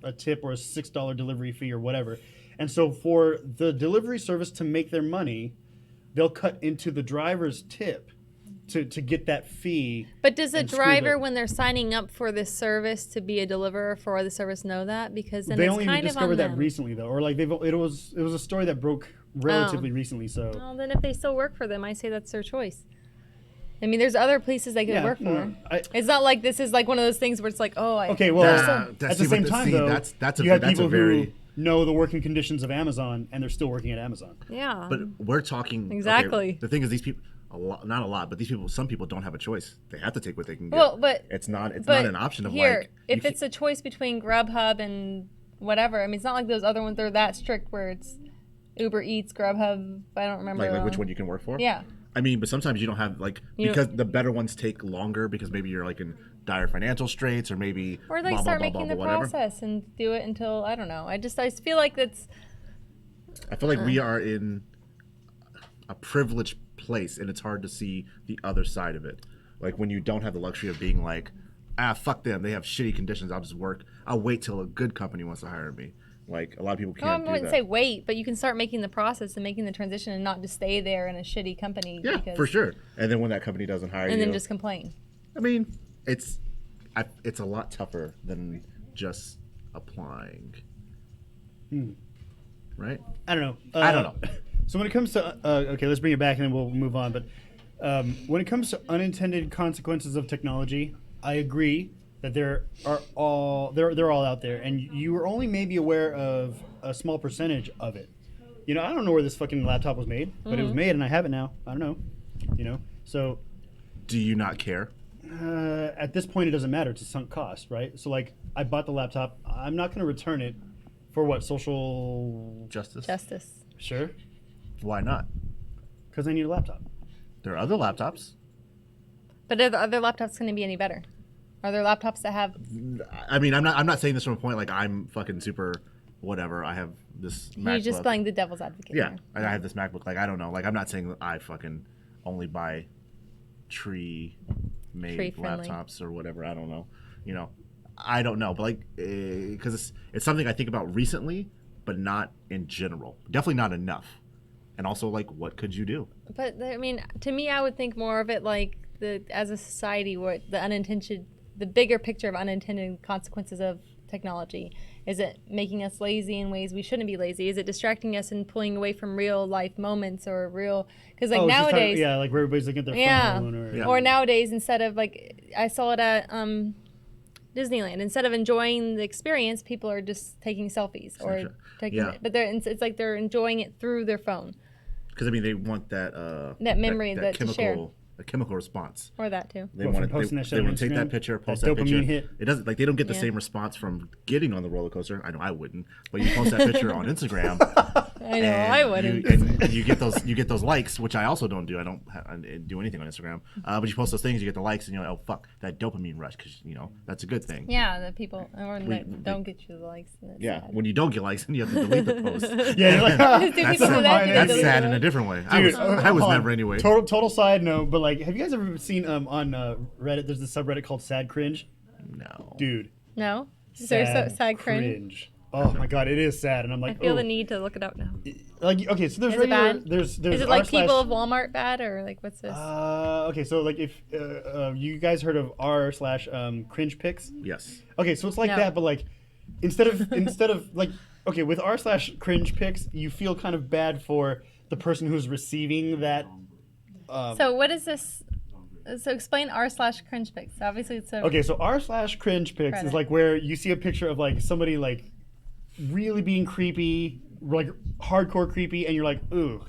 or a $6 delivery fee or whatever. And so for the delivery service to make their money, they'll cut into the driver's tip to get that fee. But does a and screw driver, the- when they're signing up for this service to be a deliverer for the service, know that? Because then They it's only kind of discovered on that them. recently though, or like it was a story that broke relatively recently. So Well, then if they still work for them, I say that's their choice. I mean, there's other places they could yeah, work for. no, It's not like this is like one of those things where it's like, oh, okay, well, Nah, at the same time though, that's you have that's people a very. who know the working conditions of Amazon and they're still working at Amazon. yeah. But we're talking okay, Exactly. the thing is, these people, not a lot, but these people, some people don't have a choice. They have to take what they can get. Well, but it's not but an option of here, like. if it's a choice between Grubhub and whatever, I mean, it's not like those other ones. They're that strict where it's Uber Eats, Grubhub. I don't remember. like which one you can work for. Yeah. I mean, but sometimes you don't have like You because the better ones take longer because maybe you're like in dire financial straits or maybe Or they blah, start blah, making blah, the blah, whatever. process and do it until I don't know. I feel like that's I feel like we are in a privileged place and it's hard to see the other side of it. Like when you don't have the luxury of being like, fuck them, they have shitty conditions. I'll wait till a good company wants to hire me. Like a lot of people no, I can't do wouldn't that. say wait, but you can start making the process and making the transition and not just stay there in a shitty company. Yeah, because, for sure. And then when that company doesn't hire you, And then just complain. I mean, it's a lot tougher than just applying. Right? I don't know. I don't know. So when it comes to okay, let's bring it back and then we'll move on. But when it comes to unintended consequences of technology, I agree that they're all out there, and you are only maybe aware of a small percentage of it. You know, I don't know where this fucking laptop was made, but it was made, and I have it now. I don't know. You know, so Do you not care? at this point, it doesn't matter. It's a sunk cost, right? So like, I bought the laptop. I'm not going to return it for what social Justice? Justice. Sure, Why not? because I need a laptop. There are other laptops. But are the other laptops going to be any better? Are there laptops that have? I mean, I'm not saying this from a point like I'm fucking super whatever. I have this MacBook. You're just playing the devil's advocate. Yeah, here. I have this MacBook. Like I don't know. Like I'm not saying that I fucking only buy tree-made Tree-friendly. laptops or whatever. I don't know. You know, I don't know. But like, because it's something I think about recently, but not in general. Definitely not enough. And also, like, what could you do? But I mean, to me, I would think more of it like as a society, what the bigger picture of unintended consequences of technology. Is it making us lazy in ways we shouldn't be lazy? Is it distracting us and pulling away from real life moments or real? Because like Oh, it's just nowadays, yeah, like where everybody's looking at their yeah. phone or Yeah. Or nowadays, instead of like, I saw it at Disneyland. Instead of enjoying the experience, people are just taking selfies or Sure. taking Yeah. it. But it's like they're enjoying it through their phone. Because I mean, they want that That memory, that that to share. chemical a chemical response. Or that too. They What, from want to posting that shit they on want to take Instagram? that picture, post That that picture. dopamine hit? It doesn't like they don't get the Yeah. same response from getting on the roller coaster. I know I wouldn't, but you post that picture on Instagram. I know, I wouldn't. And you get those likes, which I also don't do. I don't do anything on Instagram. But you post those things, you get the likes, and you're like, oh fuck, that dopamine rush, because that's a good thing. Yeah, the people don't get you the likes. And it's Yeah, sad. when you don't get likes, then you have to delete the post. Yeah, you're like, Do that's people do that? mine. Do they That's delete sad it? in a different way. Dude, I was hold on. never anyway. Total side note, but like, have you guys ever seen on Reddit? There's this subreddit called Sad Cringe. No. Dude, No? Is there so sad cringe? Oh my god, it is sad, and I'm I like, feel oh. the need to look it up now. Like, okay, so there's Is it regular, bad? there's Is it like r slash- people of Walmart bad or like what's this? Okay, so like if you guys heard of r/cringe pics? Yes. Okay, so it's like No. that, but like instead of like, okay, with r/cringe pics, you feel kind of bad for the person who's receiving that. So what is this? So explain r/cringe pics. Obviously it's a Okay, so r/cringe pics is Reddit. like where you see a picture of like somebody like really being creepy, like hardcore creepy, and you're like, ooh,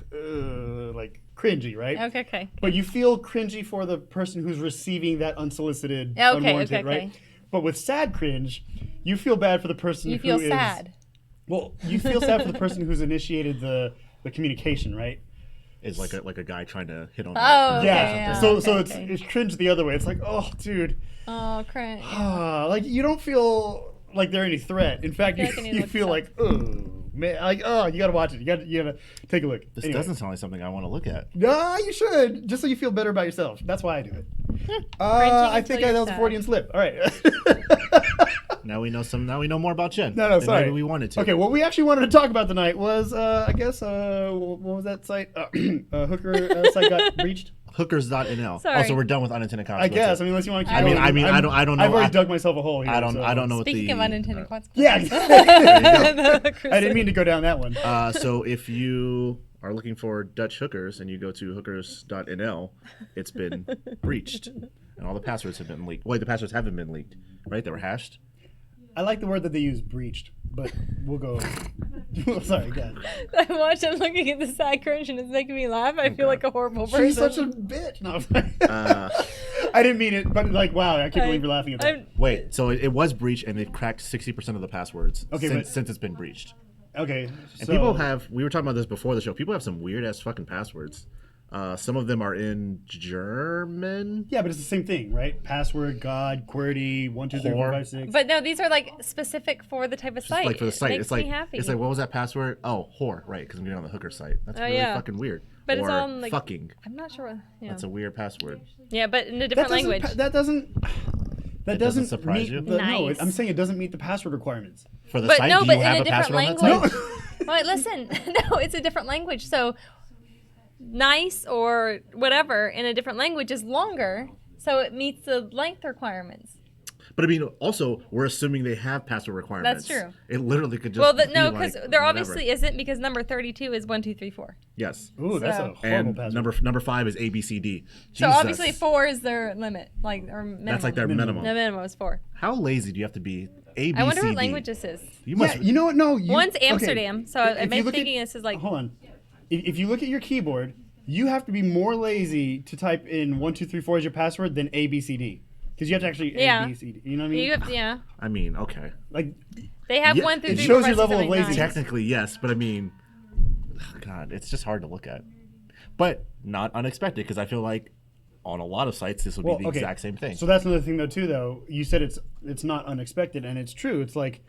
like cringy, right? Okay. But you feel cringy for the person who's receiving that unsolicited, Yeah, okay, unwarranted, okay, right? okay. But with sad cringe, you feel bad for the person You who feel is- sad. Well, you feel sad for the person who's initiated the communication, right? Is like a guy trying to hit on. Oh, okay, Yeah. yeah. So okay. it's cringe the other way. It's like, oh, dude, Oh, cringe. like you don't feel like they're any threat. In fact, I feel like I need to you look feel this like, oh man, like oh, you gotta watch it. You gotta take a look. This Anyway. doesn't sound like something I want to look at. No, you should, just so you feel better about yourself. That's why I do it. I think until that was you're a sad. Freudian slip. All right. Now we know more about Jen. No, than sorry. maybe we wanted to. Okay, what we actually wanted to talk about tonight was, I guess, what was that site? Hooker site got breached. Hookers.nl. Sorry. Also, we're done with unintended I consequences. guess. I mean, unless you want to keep I going. mean, I don't know. I've already dug myself a hole here. I don't know what Speaking the of unintended Yeah, consequences. I didn't mean to go down that one. So if you are looking for Dutch hookers and you go to hookers.nl, it's been breached. And all the passwords have been leaked. Wait, the passwords haven't been leaked, right? They were hashed. I like the word that they use, breached, but we'll go. Sorry, God. I watched him looking at the sad cringe and it's making me laugh. I feel like a horrible person. She's such a bitch. No, I didn't mean it, but like, wow, I can't believe you're laughing at that. I'm- Wait, so it was breached and they've cracked 60% of the passwords Okay, since it's been breached. Okay, And so people have, we were talking about this before the show, people have some weird ass fucking passwords. Some of them are in German. Yeah, but it's the same thing, right? Password, God, QWERTY, 1 2 3 4 5 6. But no, these are like specific for the type of site. Like for the site, It makes it's like me happy. it's like what was that password? Oh, whore, right? Because I'm getting on the hooker site. That's really yeah. fucking weird. But or it's on, like- fucking. I'm not sure. Yeah. That's a weird password. Yeah, but in a different language. That doesn't. That doesn't surprise meet you? the, no, Nice. I'm saying it doesn't meet the password requirements. For the But site, no, do but you in have a a different password on that language. site? Well, listen, no, it's a different language. So nice or whatever in a different language is longer, so it meets the length requirements. But I mean, also, we're assuming they have password requirements. True. It literally could just Well, be no, because like there whatever. obviously isn't, because number 32 is 1 2 3 4. Yes. Ooh, that's a So- horrible And password. number 5 is ABCD. So Jesus. obviously 4 is their limit, like or minimum. That's like their Minimum. minimum. The minimum is 4. How lazy do you have to be? ABCD. I wonder what language this is. You must. Yeah, you know what? No, One's okay. Amsterdam, so If I'm you look at- thinking this is like. Hold on. If you look at your keyboard, you have to be more lazy to type in 1 2 3 4 as your password than ABCD, because you have to actually Yeah. ABCD. You know what I mean? You have, yeah, I mean, okay. Like, they have Yeah, 1 through it 3. shows 4, your 5, 6, level 7, of 8, laziness. 9. Technically, yes, but I mean, God, it's just hard to look at. But not unexpected, because I feel like on a lot of sites this would well, be the okay. exact same thing. So that's another thing, though. Too, though, you said it's not unexpected, and it's true. It's like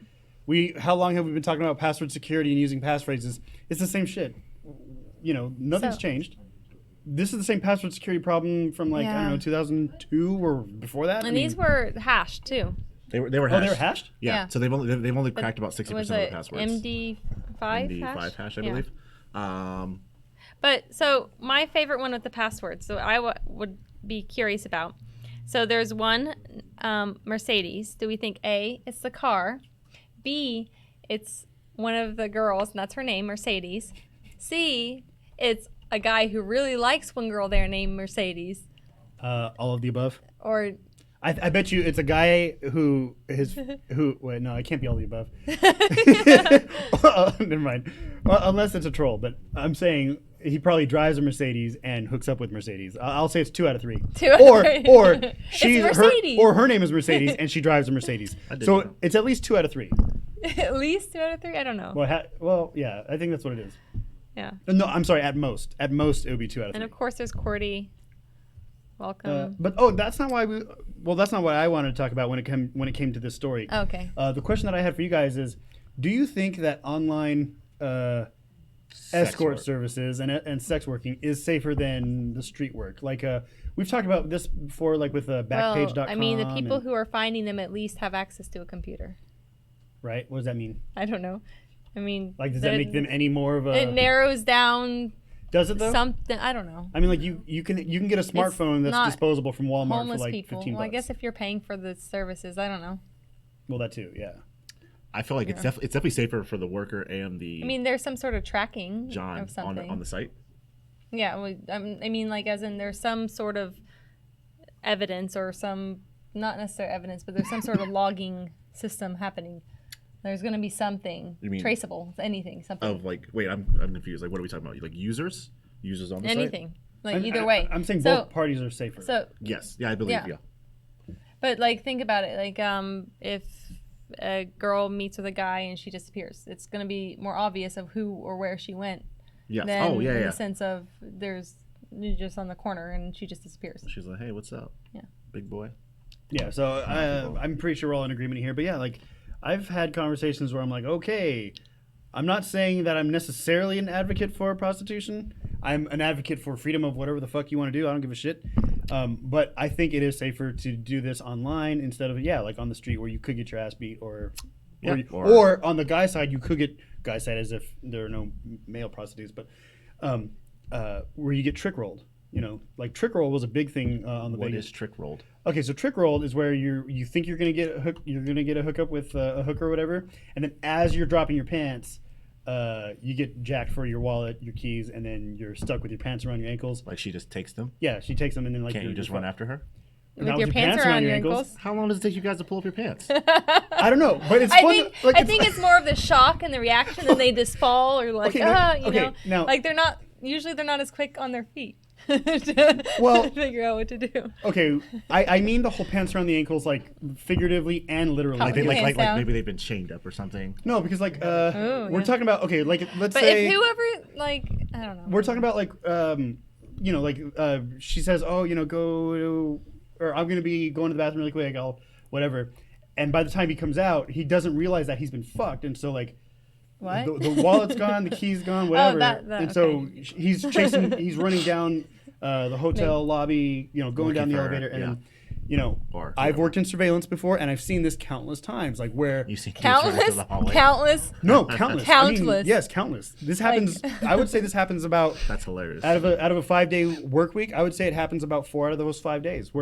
how long have we been talking about password security and using passphrases? It's the same shit. You know, nothing's So- changed. This is the same password security problem from like I Yeah. don't know 2002 or before that. And these were hashed too. They were oh, hashed. they were hashed. Yeah. Yeah. So they've only cracked about 60% Was of the it passwords. MD5 MD5 hash, I Yeah. believe. But so my favorite one with the passwords, so I would be curious about. So there's one Mercedes. Do we think A, it's the car? B, it's one of the girls, and that's her name, Mercedes. C, it's a guy who really likes one girl there named Mercedes. All of the above. Or I bet you it's a guy who wait, no, it can't be all the above. Never mind. Well, unless it's a troll, but I'm saying he probably drives a Mercedes and hooks up with Mercedes. I'll say it's 2 out of 3. 2 out of 3. Or It's Mercedes. her name is Mercedes and she drives a Mercedes. So know. it's at least 2 out of 3. At least 2 out of 3. I don't know. Well, yeah, I think that's what it is. Yeah. No, I'm sorry. At most, it would be 2 out of 3. And of course, there's Cordy. Welcome. But that's not why that's not what I wanted to talk about when it came to this story. Okay. The question that I had for you guys is, do you think that online escort work. services and sex working is safer than the street work? Like we've talked about this before, like with Backpage.com. Well, I mean, the people who are finding them at least have access to a computer. Right? What does that mean? I don't know. I mean, Like, does that make them any more of a? It narrows down Does it though? something. I don't know. I mean, like you can get a smartphone that's not disposable from Walmart for Homeless like people. 15 bucks. Well, I guess if you're paying for the services, I don't know. Well, that too, yeah. I feel like it's definitely safer for the worker and the I mean, there's some sort of tracking John of something. on the site. Yeah, well, I mean, like, as in there's some sort of evidence or some, not necessarily evidence, but there's some sort of logging system happening. There's going to be something You mean- traceable, anything, something, Of like, wait, I'm confused. Like, what are we talking about? Like users on the site? anything. Like, either way. I'm saying So- both parties are safer. So, Yes, yeah, I believe. Yeah. Yeah, but like, think about it. Like, if a girl meets with a guy and she disappears, it's going to be more obvious of who or where she went yes. than Oh, yeah, in yeah. the sense of you're just on the corner and she just disappears. She's like, hey, what's up? Yeah. Big boy. Yeah, so I'm pretty sure we're all in agreement here. But yeah, like I've had conversations where I'm like, okay, I'm not saying that I'm necessarily an advocate for prostitution. I'm an advocate for freedom of whatever the fuck you want to do. I don't give a shit. But I think it is safer to do this online instead of like on the street where you could get your ass beat or on the guy side you could get guy side as if there are no male prostitutes, but where you get trick rolled. You know, like trick roll was a big thing on the What Vegas. is trick rolled? Okay, so trick rolled is where you think you're gonna get a hookup with a hooker or whatever, and then as you're dropping your pants, you get jacked for your wallet, your keys, and then you're stuck with your pants around your ankles. Like she just takes them? Yeah, she takes them and then like Can't you you're just run after her? With Not your pants around your ankles. How long does it take you guys to pull up your pants? I don't know, but it's I fun. think like, I think it's more of the shock and the reaction, and they just fall or like Okay, no, okay, know, now- like they're not as quick on their feet. Well- to figure out what to do. Okay, I mean the whole pants around the ankles, like figuratively and literally. Like Like they Hands like down. maybe they've been chained up or something. No, because like Oh, we're yeah. talking about like let's But say if whoever like I don't know. we're talking about like she says, oh, go or I'm gonna be going to the bathroom really quick, I'll whatever, and by the time he comes out he doesn't realize that he's been fucked, and so like What? the wallet's gone, the key's gone, whatever, that, and so okay. he's running down the hotel lobby, going Looking down the for her, elevator, and yeah. then, Or I've whoever. worked in surveillance before, and I've seen this countless times, like where You see kids running through Countless, the hallway. countless. no, countless. I mean, Countless. yes, countless. This happens. I would say this happens about That's hilarious. out of a 5-day work week. I would say it happens about 4 out of those 5 days.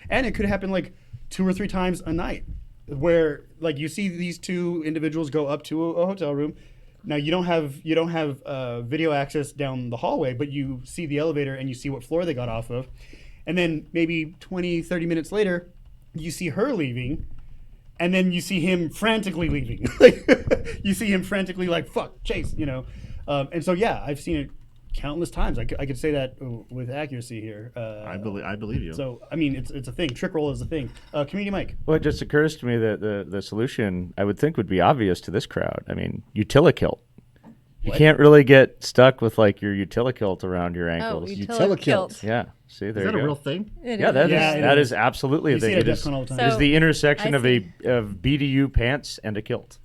And it could happen like 2 or 3 times a night, where like you see these 2 individuals go up to a hotel room. Now you don't have video access down the hallway, but you see the elevator and you see what floor they got off of, and then maybe 20, 30 minutes later, you see her leaving. And then you see him frantically leaving. You see him frantically like, fuck, chase, And so, yeah, I've seen it countless times. I could say that with accuracy here. I believe you. So, I mean, it's a thing. Trick roll is a thing. Community Mike. Well, it just occurs to me that the solution I would think would be obvious to this crowd. I mean, utilikilt. You can't really get stuck with like your utilikilt around your Oh, ankles. utilikilt. Yeah. See, there is that you a go. real thing? It Yeah, is. that is Yeah, it that is. is absolutely a You see thing. it at It is, DEF CON all the time. So- is the intersection I of see. of BDU pants and a kilt.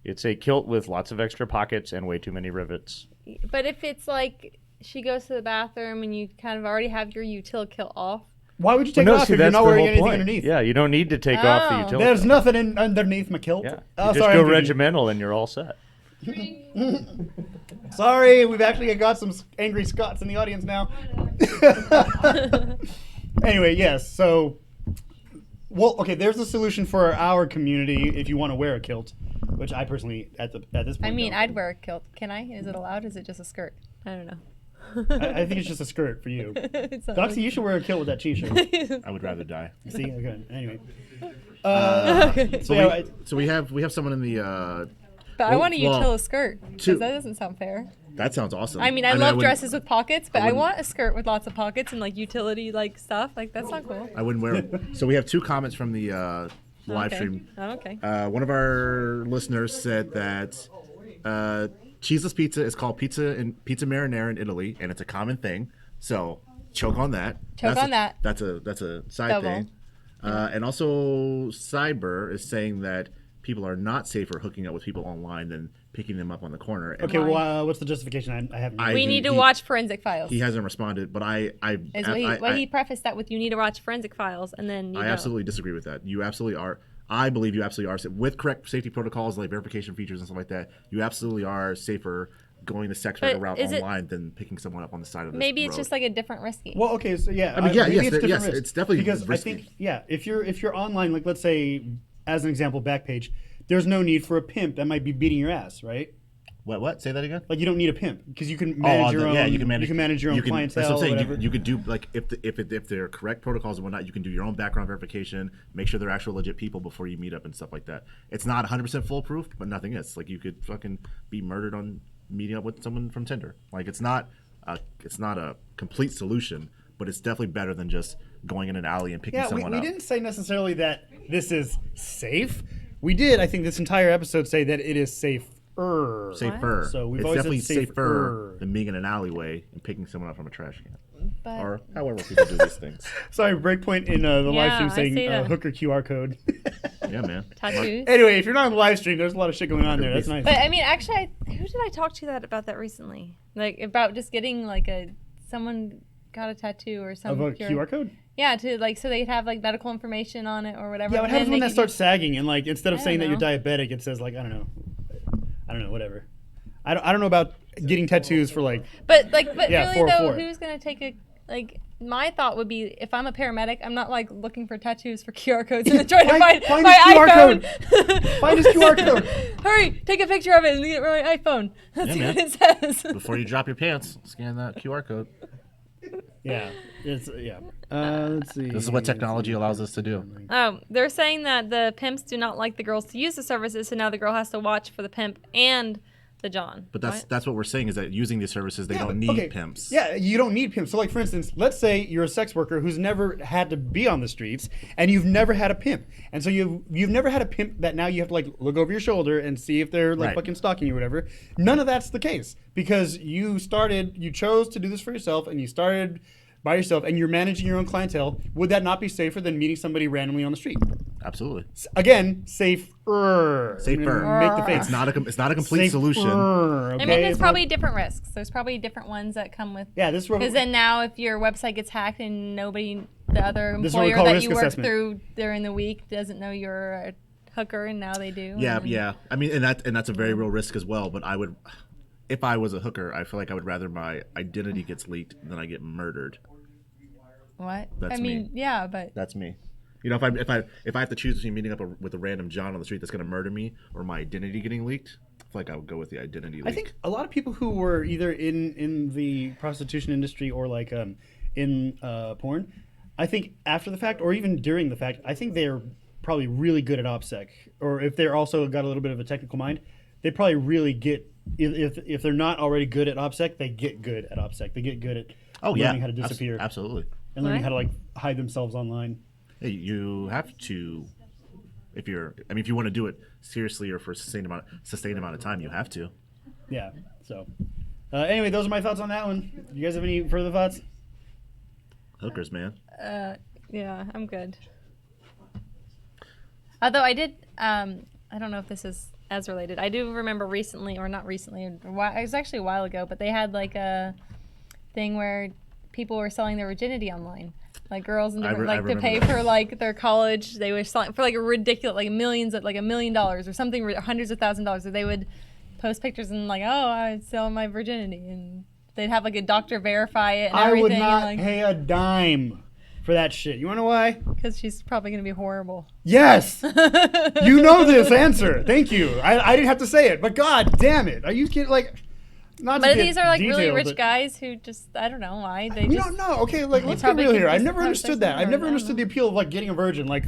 It's a kilt with lots of extra pockets and way too many rivets. But if it's like she goes to the bathroom and you kind of already have your utilikilt off. Why would you take Well, it off see, if you're that's not the wearing whole anything point. underneath? Yeah, you don't need to take off the Oh. utility. There's nothing underneath my kilt. Yeah, Oh, you just sorry, go I'm greedy. regimental and you're all set. Sorry, we've actually got some angry Scots in the audience now. Anyway, yes. So, well, okay. There's a solution for our community if you want to wear a kilt, which I personally, at this point, I mean, don't. I'd wear a kilt. Can I? Is it allowed? Is it just a skirt? I don't know. I think it's just a skirt for you. Doxy, you should wear a kilt with that t-shirt. I would rather die. See, okay. Anyway. So we have someone in the. But I want a well, utility skirt because two- that doesn't sound fair. That sounds awesome. I mean, I love wouldn't- dresses with pockets, but I wouldn't- want a skirt with lots of pockets and like utility like stuff. Like that's not cool. I wouldn't wear it. So we have 2 comments from the live Okay. stream. Oh, okay. One of our listeners said that cheeseless pizza is called pizza marinara in Italy, and it's a common thing. So choke on that. Choke on that. That's a side Double. thing. And also, Cyber is saying that people are not safer hooking up with people online than picking them up on the corner. And Okay, well, what's the justification? I haven't. I- We need to he- watch forensic files. he hasn't responded, but He prefaced that with you need to watch forensic files, and then I absolutely disagree with that. You absolutely are. I believe you absolutely are. With correct safety protocols like verification features and stuff like that, you absolutely are safer going the sex worker But route is it- online than picking someone up on the side of the maybe it's road. just like a different risky. Well, okay, so yeah. I mean, yeah, maybe yes, it's different yes, risk. it's definitely because risky. I think if you're online, like let's say as an example, Backpage, there's no need for a pimp that might be beating your ass, right? What? Say that again. Like you don't need a pimp because you can manage your own. Yeah, you can manage your own That's clientele. what I'm saying. Whatever. You could do like if there are correct protocols and whatnot, you can do your own background verification, make sure they're actual legit people before you meet up and stuff like that. It's not 100% foolproof, but nothing is. Like you could fucking be murdered on meeting up with someone from Tinder. Like it's not a complete solution, but it's definitely better than just going in an alley and picking Yeah, someone we up. didn't say necessarily that this is safe. We did, I think, this entire episode say that it is safer. Safer. So we've it's always definitely said safer safer. than being in an alleyway and picking someone up from a trash can, But or however people do these things. Sorry, breakpoint in the live Yeah, stream I saying see that. hooker QR code. Yeah, man. tattoos. Anyway, if you're not on the live stream, there's a lot of shit going on there. That's nice. But I mean, actually, who did I talk to about that recently? Like about just getting like someone got a tattoo or Of something. a QR code? Yeah, to like so they'd have like medical information on it or whatever. Yeah, what and then happens when they that could starts sagging and like instead of I saying that don't you're diabetic, it says like I don't know, whatever. I don't know about getting tattoos for like But Yeah, really though, 404. who's gonna take a like? My thought would be if I'm a paramedic, I'm not like looking for tattoos for QR codes and then trying to Find find his my QR iPhone. code. Find his QR code. Hurry, take a picture of it and get my iPhone. That's Yeah, what man. it says. Before you drop your pants, scan that QR code. Yeah, it's let's see. This is what technology allows us to do. Oh, they're saying that the pimps do not like the girls to use the services, so now the girl has to watch for the pimp and the John. But that's what we're saying is that using these services, they Yeah, don't but- need okay, pimps. Yeah, you don't need pimps. So, like for instance, let's say you're a sex worker who's never had to be on the streets, and you've never had a pimp, and so you've never had a pimp that now you have to like look over your shoulder and see if they're like Right. fucking stalking you or whatever. None of that's the case because you chose to do this for yourself, and you started by yourself, and you're managing your own clientele. Would that not be safer than meeting somebody randomly on the street? Absolutely. Again, safer. Safer. I'm gonna Make the face. It's not a complete solution. Safer, I mean, okay? there's It's not- probably different risks. There's probably different ones that come with. Yeah, this is Because then now, if your website gets hacked and the other This is what we employer call that risk you work assessment. through during the week doesn't know you're a hooker, and now they do. Yeah, and- yeah. I mean, and that's a very real risk as well. But if I was a hooker, I feel like I would rather my identity gets leaked than I get murdered. What? That's I mean, me. yeah, but That's me. You know, if I have to choose between meeting up with a random John on the street that's going to murder me or my identity getting leaked, I feel like I would go with the identity leak. I think a lot of people who were either in the prostitution industry or like in porn, I think after the fact or even during the fact, I think they're probably really good at OPSEC. Or if they're also got a little bit of a technical mind, they probably really get if they're not already good at OPSEC, they get good at OPSEC. They get good at learning how to disappear Absolutely. and learning Right. how to like hide themselves online. Hey, you have to, if you want to do it seriously or for a sustained amount of time, you have to. Yeah. So anyway, those are my thoughts on that one. You guys have any further thoughts? Hookers, man. yeah, I'm good. Although I did, I don't know if this is as related. I do remember recently, or not recently, it was actually a while ago, but they had like a thing where people were selling their virginity online. Like girls and different, I like to remember pay that. for like their college, they were selling for like a ridiculous, like millions, like $1 million or something, hundreds of $1,000s. Or they would post pictures and like, oh, I'm selling my virginity, and they'd have like a doctor verify it and I everything. would not and, like, pay a dime for that shit. You want to know why? because she's probably gonna be horrible. Yes. You know this answer. Thank you. I didn't have to say it, but god damn it. Are you kidding? Like, Not to But get these are like really detailed, rich but- guys who just, I don't know why. They We just. don't know. Okay, like let's get probably real could here. I've just never have understood sex that. with I've her, never I don't understood the know. appeal of like getting a virgin. Like,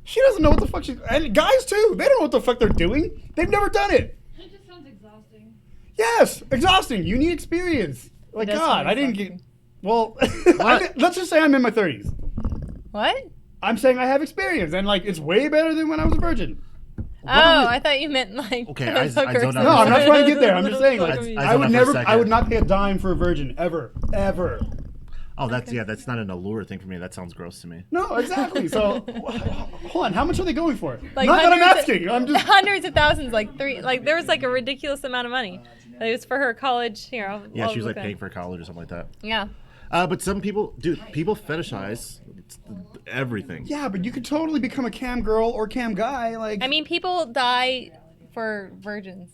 she doesn't know what the fuck she. And guys too. They don't know what the fuck they're doing. They've never done it. It just sounds exhausting. Yes, exhausting. You need experience. Like It does God, sound I didn't get. exhausting. Well, let's just say I'm in my 30s. What? I'm saying I have experience, and like it's way better than when I was a virgin. Oh, I thought you meant like. Okay, I hooker don't or No, I'm not something. trying to get there. I'm just saying, like, Confused. I I would zoned out for a never, second. I would not pay a dime for a virgin ever, ever. Oh, that's not an allure thing for me. That sounds gross to me. No, exactly. So, hold on. How much are they going for? Like Not that I'm hundreds asking. I'm just. hundreds of thousands, like there was like a ridiculous amount of money. It was for her college, Yeah, she was like okay. paying for college or something like that. Yeah. But some people, people fetishize everything. Yeah, but you could totally become a cam girl or cam guy. Like, I mean, people die for virgins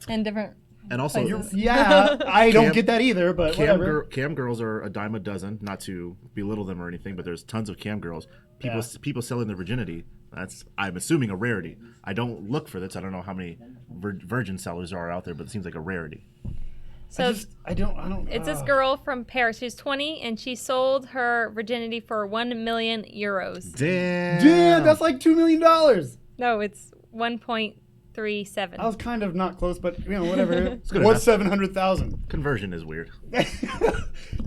in different And also, places. yeah, I don't Cam- get that either. But whatever. Cam girls are a dime a dozen. Not to belittle them or anything, but there's tons of cam girls. People selling their virginity. That's, I'm assuming, a rarity. I don't look for this. I don't know how many virgin sellers are out there, but it seems like a rarity. So I don't. it's this girl from Paris. She's 20, and she sold her virginity for 1 million euros. Damn. Dude, that's like $2 million. No, it's 1.37. I was kind of not close, but you know, whatever. good What's enough. 700,000? Conversion is weird.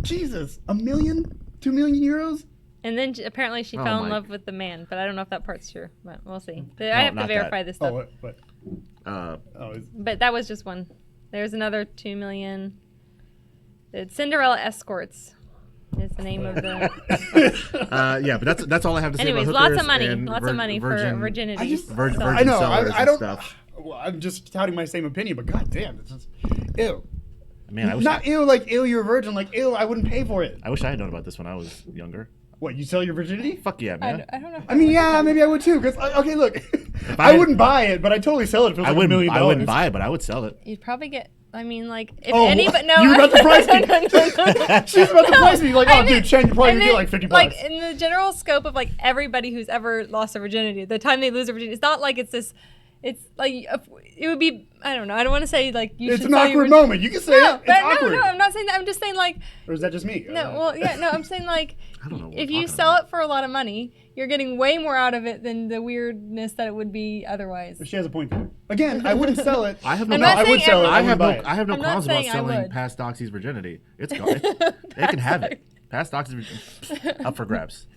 Jesus, $1 million, 2 million euros. And then apparently she Oh fell in my- love with the man, but I don't know if that part's true. But we'll see. But No, I have to not verify that. this stuff. Oh, what? Uh, Oh, But that was just one. There's another 2 million. It's Cinderella Escorts is the name of the. yeah, but that's all I have to say Anyways, about lots hookers of money. and Lots of money for virginity. I just- So- virgin I know. sellers I and don't. stuff. Well, I'm just touting my same opinion, but god damn, it's just ew. Man, I wish Not ew like ew, you're a virgin. Like ew, I wouldn't pay for it. I wish I had known about this when I was younger. What, you sell your virginity? Fuck yeah, I man. don't, I don't know. I mean, yeah, maybe I would too. Cause okay, look, I I had- wouldn't buy it, but I totally sell it if it was I like $1 million. wouldn't buy it, but I would sell it. You'd probably get. I mean, like if Oh, anybody. No, you were about to price me. no. She's about to price me. Like, I oh, mean- dude, change your price. and You then, get like 50 Like bucks. in the general scope of like everybody who's ever lost their virginity, the time they lose their virginity, it's not like it's this. It's like it would be. I don't know. I don't want to say like you It's should an sell your awkward virginity. moment. You can say No, it. It's but awkward. no, I'm not saying that. I'm just saying like Or is that just me? no. Well, yeah, no. I'm saying like I don't know what if we're you talking sell about. it for a lot of money, you're getting way more out of it than the weirdness that it would be otherwise. She has a point there. Again, I wouldn't sell it. I have no. I'm No, not I would saying sell it. every- I I have wouldn't buy no. it. I have no I'm not qualms about saying I selling would. past Doxy's virginity. It's gone. They can have it. Past Doxy's virginity up for grabs.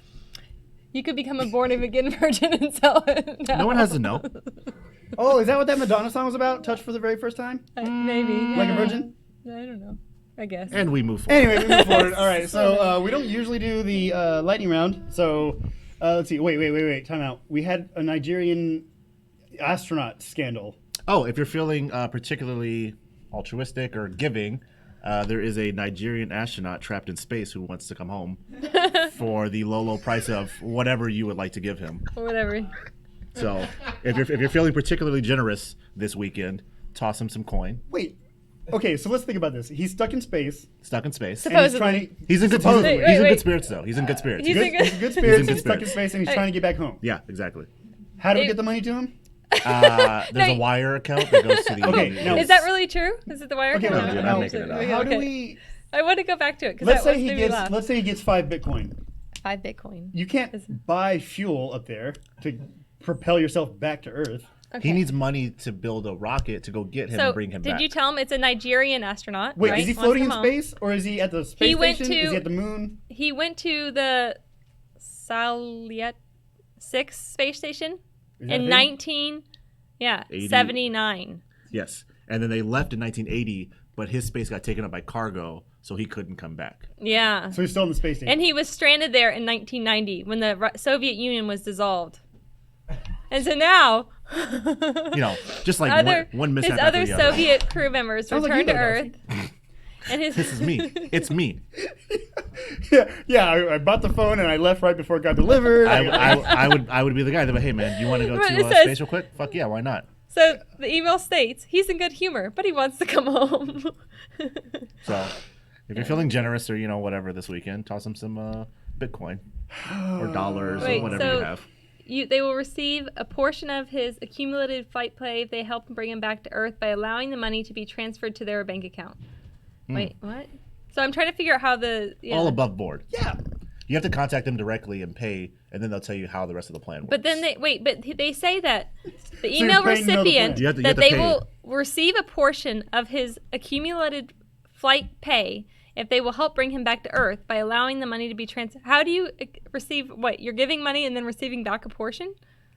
You could become a born again virgin and sell it. No one has to know. Oh, is that what that Madonna song was about? Touch for the very first time? Maybe. Like a virgin? I don't know. I guess. And we move forward. Anyway, we move forward. All right, so we don't usually do the lightning round. So let's see. Wait. Time out. We had a Nigerian astronaut scandal. Oh, if you're feeling particularly altruistic or giving, there is a Nigerian astronaut trapped in space who wants to come home for the low price of whatever you would like to give him. Or whatever. So, if you're feeling particularly generous this weekend, toss him some coin. Wait. Okay, so let's think about this. He's stuck in space. Stuck in space. And he's Supposedly. trying to. He's in good. Supposedly. He's in Wait. good spirits though. He's in good spirits. He's Good, in good- he's in good spirits. He's in He's good stuck in spirits. space and he's trying to get back home. Yeah, exactly. How do we It- get the money to him? There's a wire account that goes to the. Okay, now- Is that really true? Is it the wire? Okay, account? no, dude, now, I'm making it up. Okay, how do okay. we? I want to go back to it because Let's that say he made me gets. laugh. Let's say he gets 5 Bitcoin. 5 Bitcoin. You can't buy fuel up there to propel yourself back to Earth. Okay. He needs money to build a rocket to go get him So and bring him did back. you tell him it's a Nigerian astronaut? Wait, right? is he Wants to floating in come home. space or is he at the space He went station? Is to- he at the moon? He went to the Salyut 6 space station Is that a in thing? 80. 79. Yes, and then they left in 1980, but his space got taken up by cargo, so he couldn't come back. Yeah. So he's still in the space station. And he was stranded there in 1990 when the Soviet Union was dissolved. And so now, You know, just like other, one his mishap other after the other. Soviet crew members Sounds like returned you to know, Earth. And his This is me. It's me. yeah. I bought the phone and I left right before it got delivered. I would be the guy that, hey man, you want to go But to it says- space real quick? Fuck yeah, why not? So the email states he's in good humor, but he wants to come home. So, if you're feeling generous or whatever this weekend, toss him some Bitcoin or dollars Wait, or whatever so you have. they will receive a portion of his accumulated flight pay if they help bring him back to Earth by allowing the money to be transferred to their bank account. Wait, what? So I'm trying to figure out how All above board. Yeah. You have to contact them directly and pay, and then they'll tell you how the rest of the plan works. But then they say that the you're email paying another recipient plan. You have to that they pay will receive a portion of his accumulated flight pay if they will help bring him back to Earth by allowing the money to be transferred. How do you receive what? You're giving money and then receiving back a portion?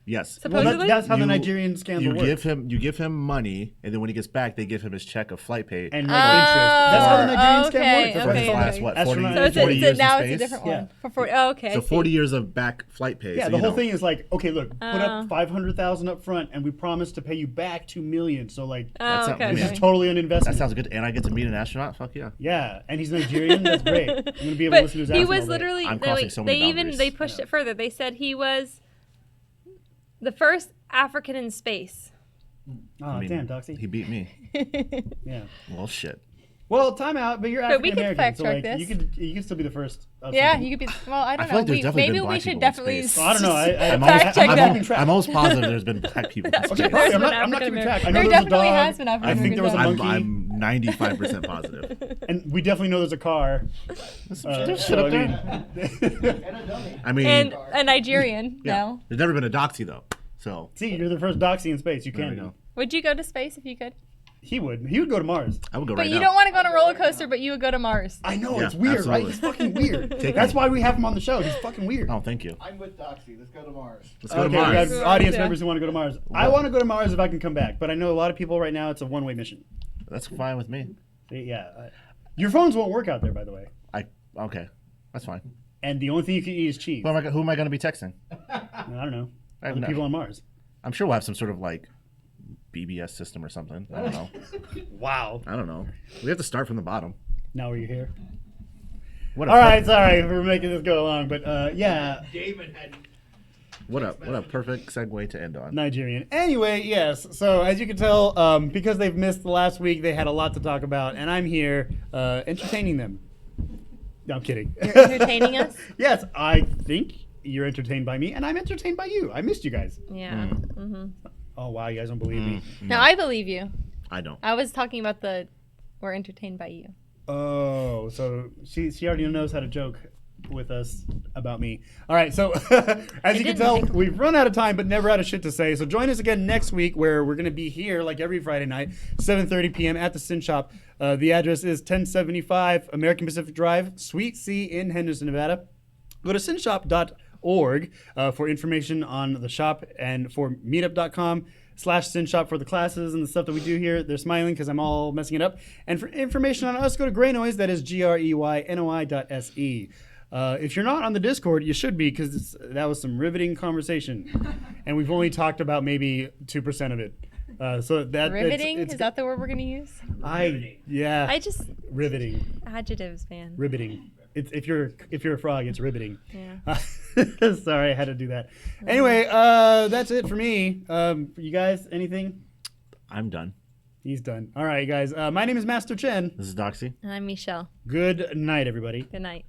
Yes. Well, Supposedly? that's how the Nigerian scandal works. You give him money, and then when he gets back, they give him his check of flight pay. And make interest. That's how the Nigerian okay, scam works. That's for why his it's last, called what, Astronaut. 40, So 40 years now in it's a space? different Yeah. one. For 40, okay. So I see. 40 years of back flight pay. Yeah, so the you whole know. thing is like, okay, look, put up 500,000 up front, and we promise to pay you back $2 million. So like, That's okay. this okay. is totally an investment. That sounds good. And I get to meet an astronaut? Fuck yeah. Yeah, and he's Nigerian. That's great. I'm gonna be able to But listen to his he accent was all day. literally. I'm crossing so many boundaries. They pushed it further. They said he was the first African in space. Oh, I mean, damn, Doxy. He beat me. Yeah. Well, shit. Well, time out, but you're But we African could American, fact so check like this. you could still be the first. Of Yeah, something. you could be. Well, I don't feel know. like there's definitely Maybe been we black should people in definitely. space. I don't know. I'm Fact almost, check I'm, that. almost, I'm almost positive there's been black people in Okay, space. probably. I'm been not keeping African track. I know There there's a definitely dog. has been I African think there was a American. monkey, I'm 95% positive. and we definitely know there's a car. There's shit so, up I there. I mean, And a Nigerian yeah. now. There's never been a doxy, though. So, see, you're the first doxy in space. You there we can. go. Would you go to space if you could? He would. He would go to Mars. I would go But right you now. don't want to go on a roller coaster, but you would go to Mars. I know Yeah, it's weird, right? absolutely. He's fucking weird. Take That's me. why we have him on the show. He's fucking weird. Oh, thank you. I'm with Doxy. Let's go to Mars. Let's go to Okay, Mars. we got audience Yeah. members who want to go to Mars. I want to go to Mars if I can come back, but I know a lot of people right now. It's a one-way mission. That's fine with me. Yeah. Your phones won't work out there, by the way. Okay. That's fine. And the only thing you can eat is cheese. Who am I going to be texting? I don't know. I have Other no- people on Mars. I'm sure we'll have some sort of like BBS system or something. I don't know. Wow. I don't know. We have to start from the bottom. Now are you here? What All right, sorry for making this go along, but yeah, What a perfect segue to end on. Nigerian. Anyway, yes. So as you can tell, because they've missed the last week, they had a lot to talk about, and I'm here entertaining them. No, I'm kidding. You're entertaining us? Yes, I think you're entertained by me, and I'm entertained by you. I missed you guys. Yeah. Oh wow, you guys don't believe me. No, I believe you. I don't. I was talking about we're entertained by you. Oh, so she already knows how to joke with us about me. All right, so as you can didn't tell, make- we've run out of time, but never out of shit to say. So join us again next week, where we're going to be here like every Friday night, 7:30 p.m. at the SYN Shop. The address is 1075 American Pacific Drive, Suite C in Henderson, Nevada. Go to synshop.org for information on the shop, and for meetup.com/synshop for the classes and the stuff that we do here. They're smiling because I'm all messing it up. And for information on us, go to Greynoise. That is GREYNOI.se. If you're not on the Discord, you should be, because that was some riveting conversation, and we've only talked about maybe 2% of it. So that Riveting? it's Is that the word we're going to use? I just riveting, adjectives, man. riveting. It's, if you're a frog, it's riveting. Yeah. Sorry, I had to do that. Anyway, that's it for me. You guys, anything? I'm done. He's done. All right, guys. My name is Master Chen. This is Doxy. And I'm Michelle. Good night, everybody. Good night.